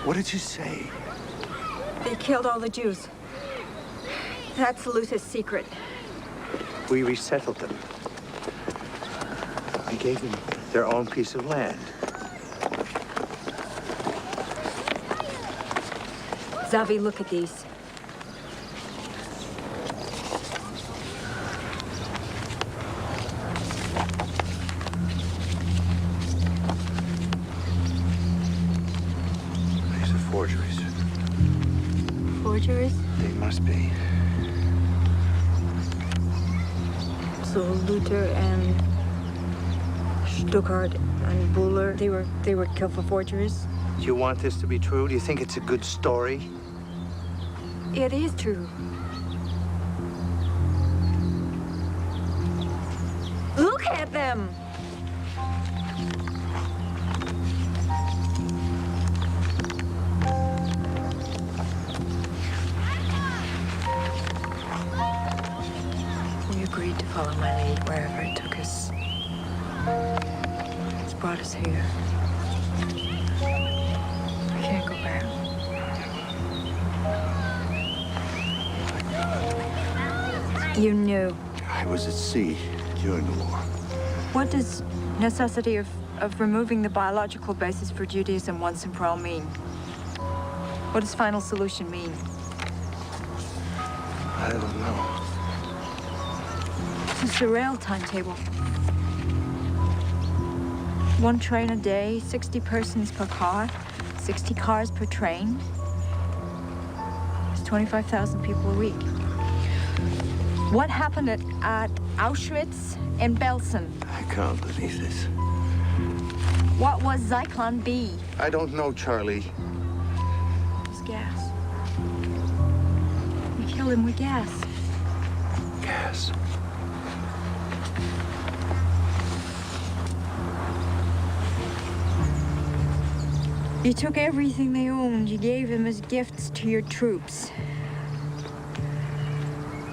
What did you say? They killed all the Jews. That's Luther's secret. We resettled them. I gave them their own piece of land. Zavi, look at these. These are forgeries. Forgeries? They must be. So Luther and Stuttgart and Buller, they were killed for forgeries? Do you want this to be true? Do you think it's a good story? It is true. Look at them! We agreed to follow my lead wherever it took us. It's brought us here. We can't go back. You knew. I was at sea during the war. What does necessity of removing the biological basis for Judaism once and for all mean? What does final solution mean? I don't know. It's a rail timetable. 1 train a day, 60 persons per car, 60 cars per train. It's 25,000 people a week. What happened at Auschwitz and Belsen? I can't believe this. What was Zyklon B? I don't know, Charlie. It was gas. We killed him with gas. Gas. You took everything they owned. You gave them as gifts to your troops.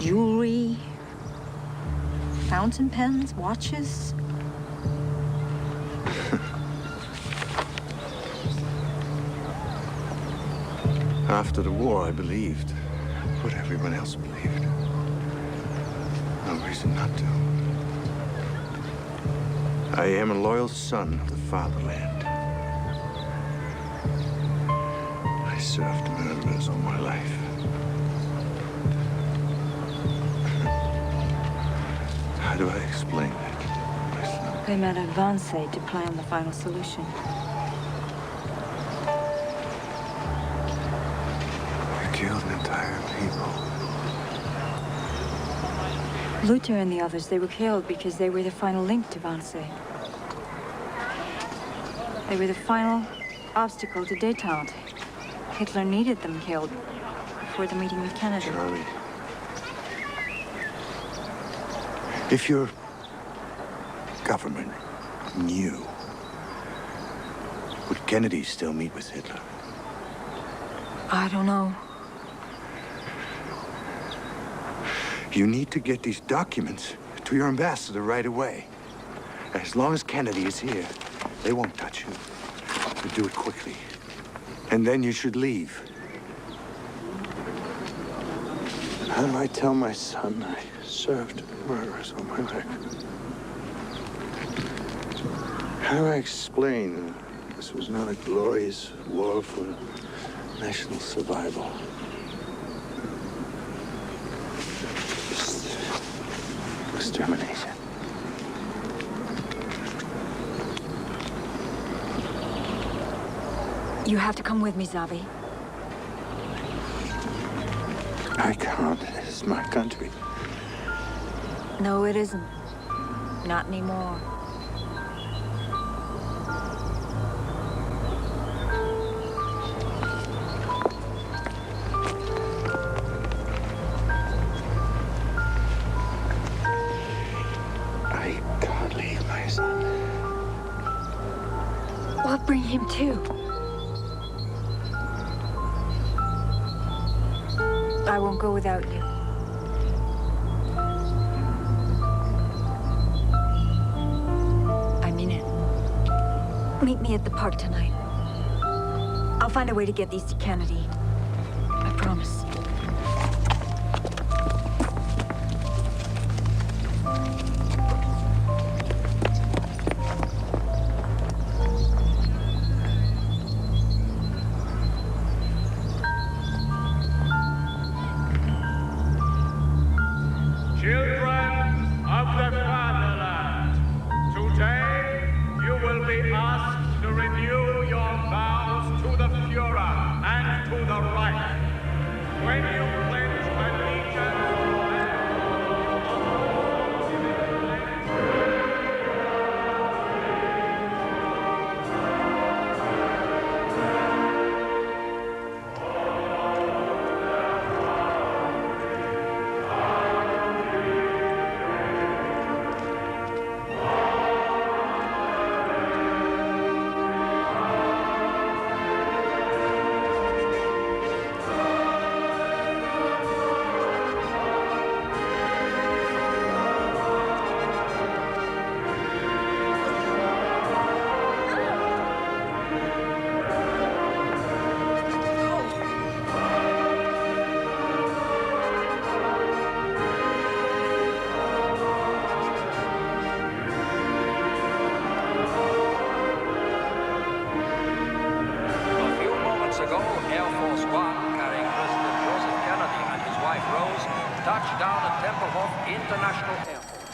Jewelry, fountain pens, watches. After the war, I believed what everyone else believed. No reason not to. I am a loyal son of the Fatherland. I served murderers all my life. How do I explain that? They met at WWII to plan the final solution. We killed an entire people. Luther and the others, they were killed because they were the final link to WWII. They were the final obstacle to détente. Hitler needed them killed before the meeting with Kennedy. Charlie, if your government knew, would Kennedy still meet with Hitler? I don't know. You need to get these documents to your ambassador right away. As long as Kennedy is here, they won't touch you. So do it quickly. And then you should leave. How do I tell my son I served murderers all my life? How do I explain this was not a glorious war for national survival? Just extermination. You have to come with me, Zavi. I can't. This is my country. No, it isn't. Not anymore. I can't leave my son. We'll bring him too. I won't go without you. I mean it. Meet me at the park tonight. I'll find a way to get these to Kennedy. I promise. Children of the Fatherland, today you will be asked to renew your vows to the Führer and to the Reich. When you pledge allegiance ago, Air Force One, carrying President Joseph Kennedy and his wife Rose, touched down at Tempelhof International Airport.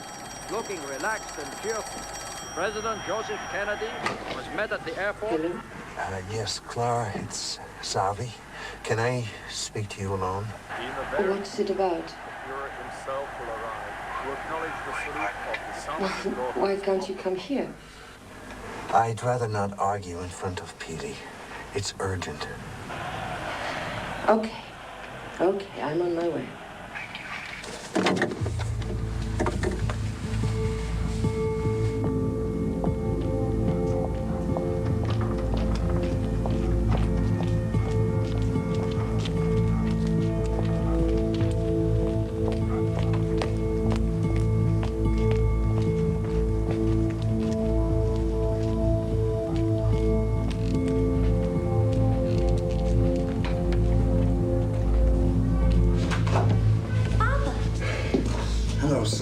Looking relaxed and cheerful, President Joseph Kennedy was met at the airport. Yes, Clara, it's Zavi. Can I speak to you alone? What's it about? Führer himself will arrive to acknowledge the salute of the sons and daughters. Why can't you come here? I'd rather not argue in front of Peely. It's urgent. Okay. Okay, I'm on my way.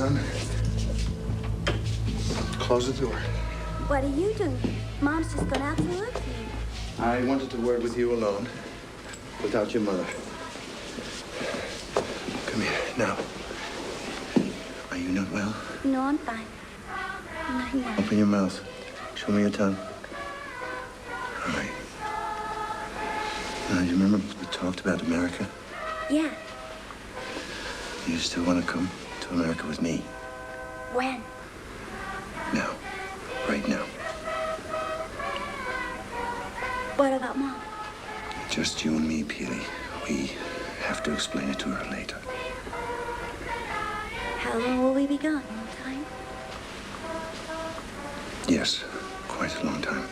son. Close the door. What are you doing? Mom's just gone out to look for you. I wanted to word with you alone, without your mother. Come here, now. Are you not well? No, I'm fine. Not now. Open your mouth. Show me your tongue. All right. Now, you remember we talked about America? Yeah. You still want to come to America with me? When? Now. Right now. What about Mom? Just you and me, Peely. We have to explain it to her later. How long will we be gone? A long time? Yes, quite a long time.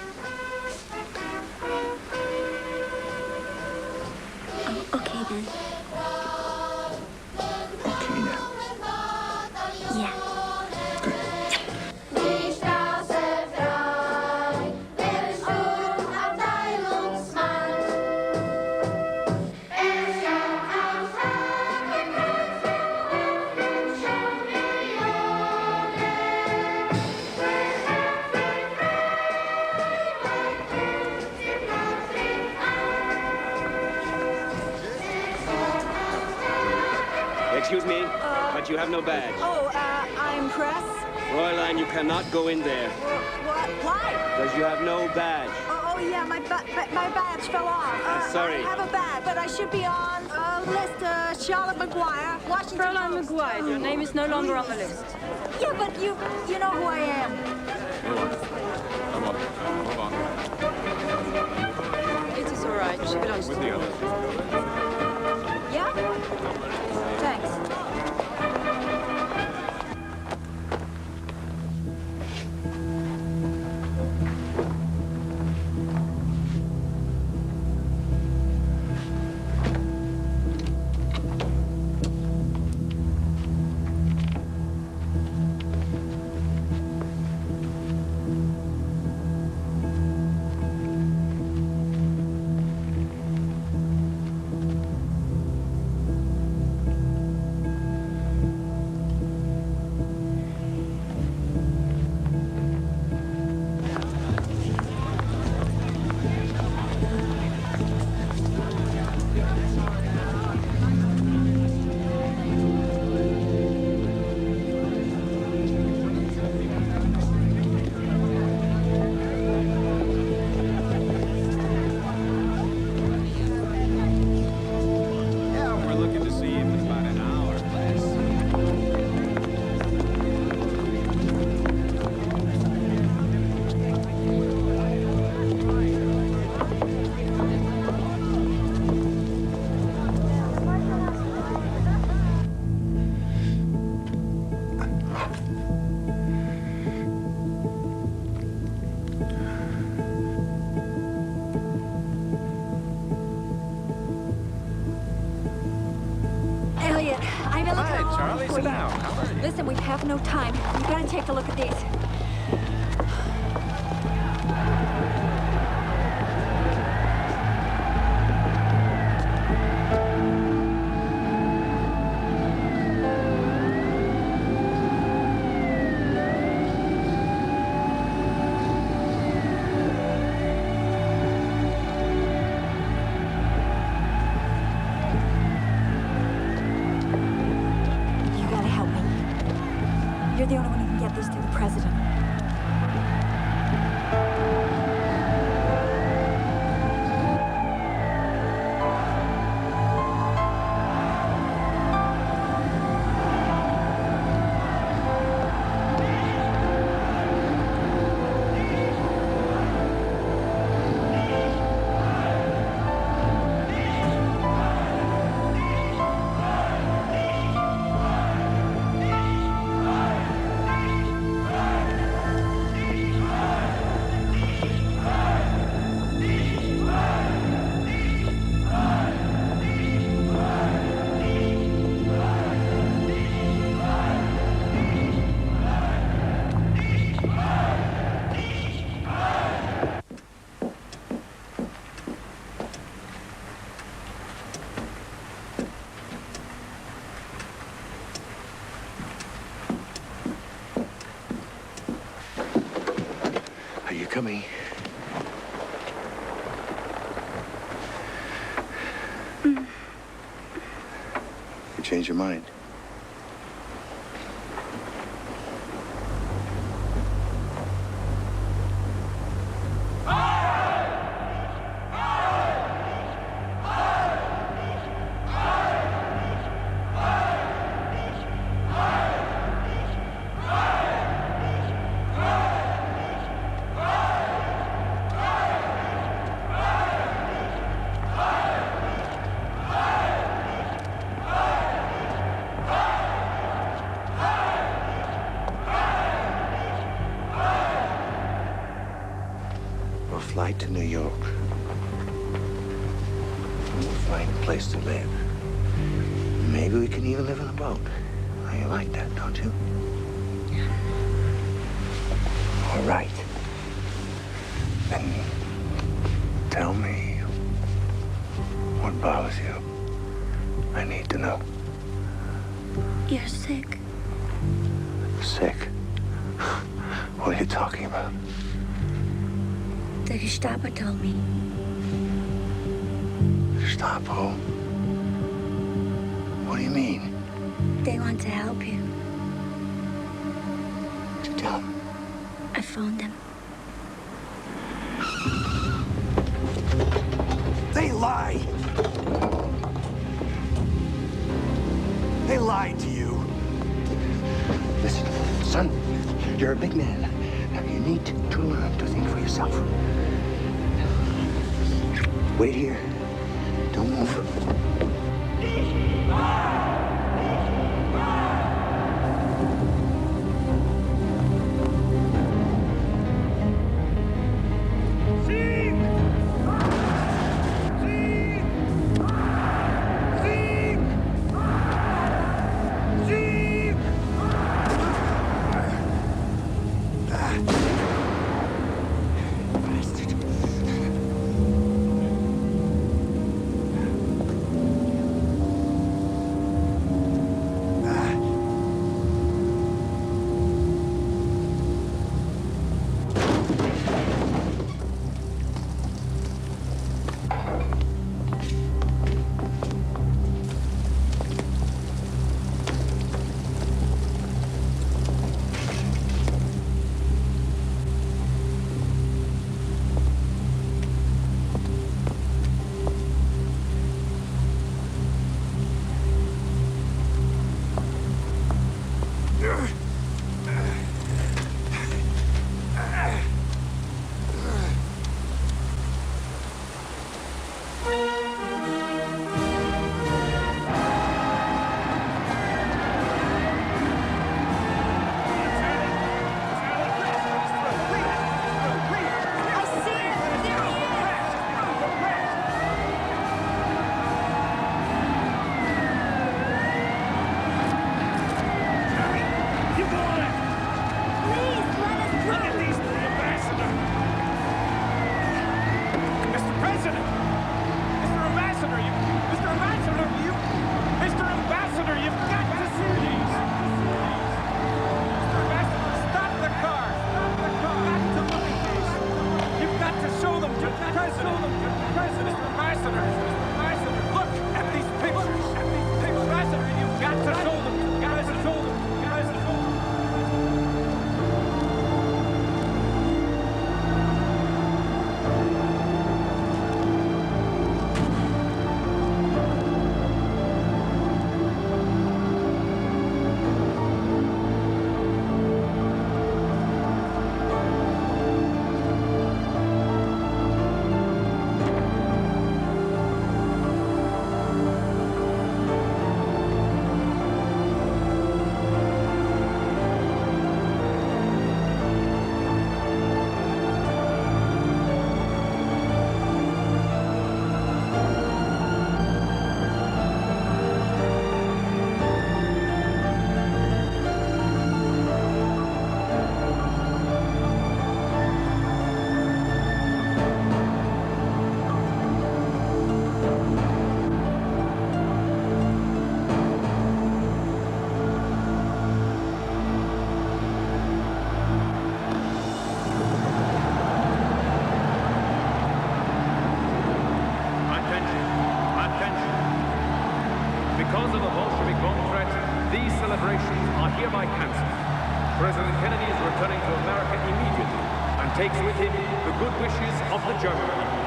Oh, okay then. Okay now. Yeah. Excuse me, but you have no badge. I'm press. Fräulein, you cannot go in there. What? Why? Because you have no badge. Yeah, my badge fell off. Sorry. I have a badge, but I should be on list. Charlotte McGuire, Washington Fräulein Post. McGuire, your name is no longer on the list. Yeah, but you know who I am. Come on. It is all right. She belongs to me. Yeah? Thanks. Charlie, sit down. How are you? Listen, we have no time. You gotta take a look at these. You're the only one who can get this to the president. coming. You change your mind? Flight to New York. We'll find a place to live. Maybe we can even live in a boat. Now, you like that, don't you? All right. Then tell me what bothers you. I need to know. You're sick. Sick? What are you talking about? The Gestapo told me. Gestapo? What do you mean? They want to help you. Did you tell them? I phoned them. They lie! They lied to you. Listen, son, you're a big man. Now you need to learn to think for yourself. Wait here. Don't move. Because of the Bolshevik bomb threat, these celebrations are hereby cancelled. President Kennedy is returning to America immediately and takes with him the good wishes of the German people.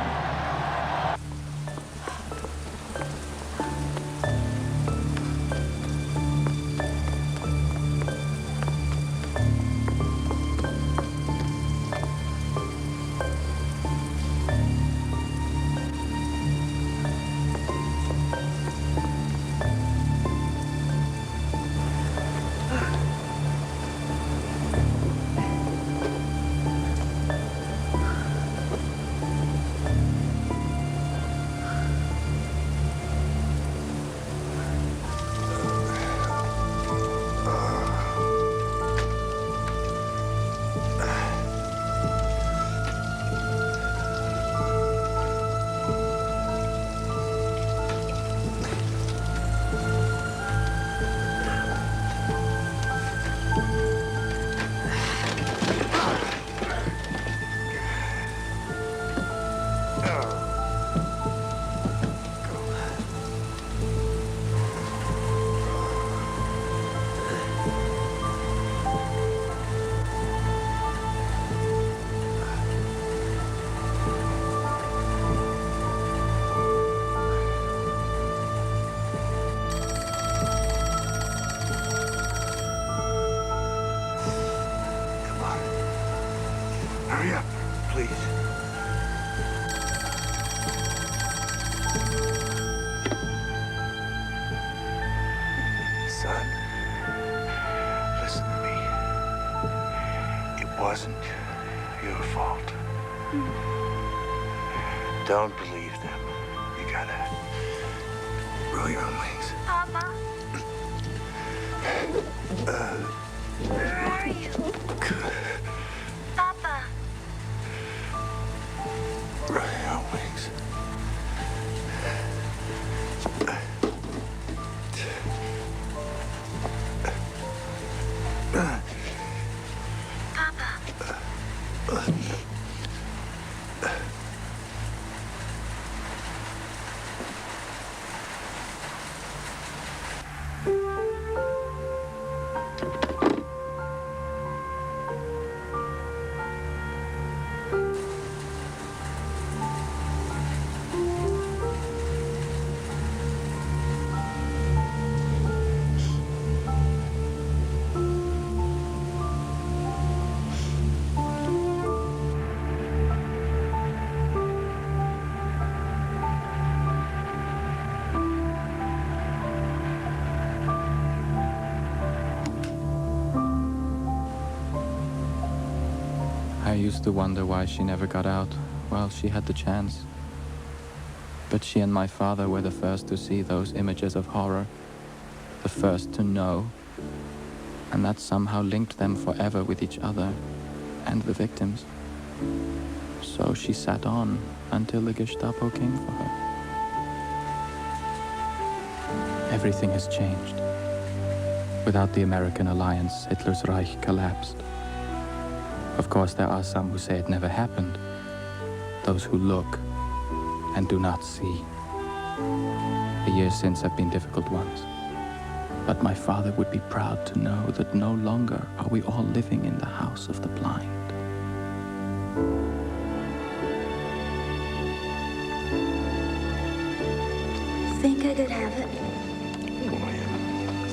Hurry up, please. Son, listen to me. It wasn't your fault. Don't believe them. You gotta roll your own wings. Papa? Where are you? Papa? Roll your own wings. I used to wonder why she never got out. Well, she had the chance. But she and my father were the first to see those images of horror, the first to know, and that somehow linked them forever with each other and the victims. So she sat on until the Gestapo came for her. Everything has changed. Without the American alliance, Hitler's Reich collapsed. Of course, there are some who say it never happened. Those who look and do not see. The years since have been difficult ones. But my father would be proud to know that no longer are we all living in the house of the blind. Think I could have it?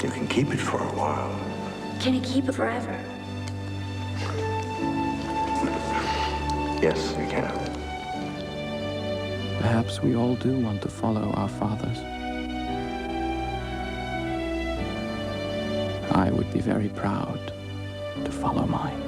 You can keep it for a while. Can I keep it forever? Yes, you can. Perhaps we all do want to follow our fathers. I would be very proud to follow mine.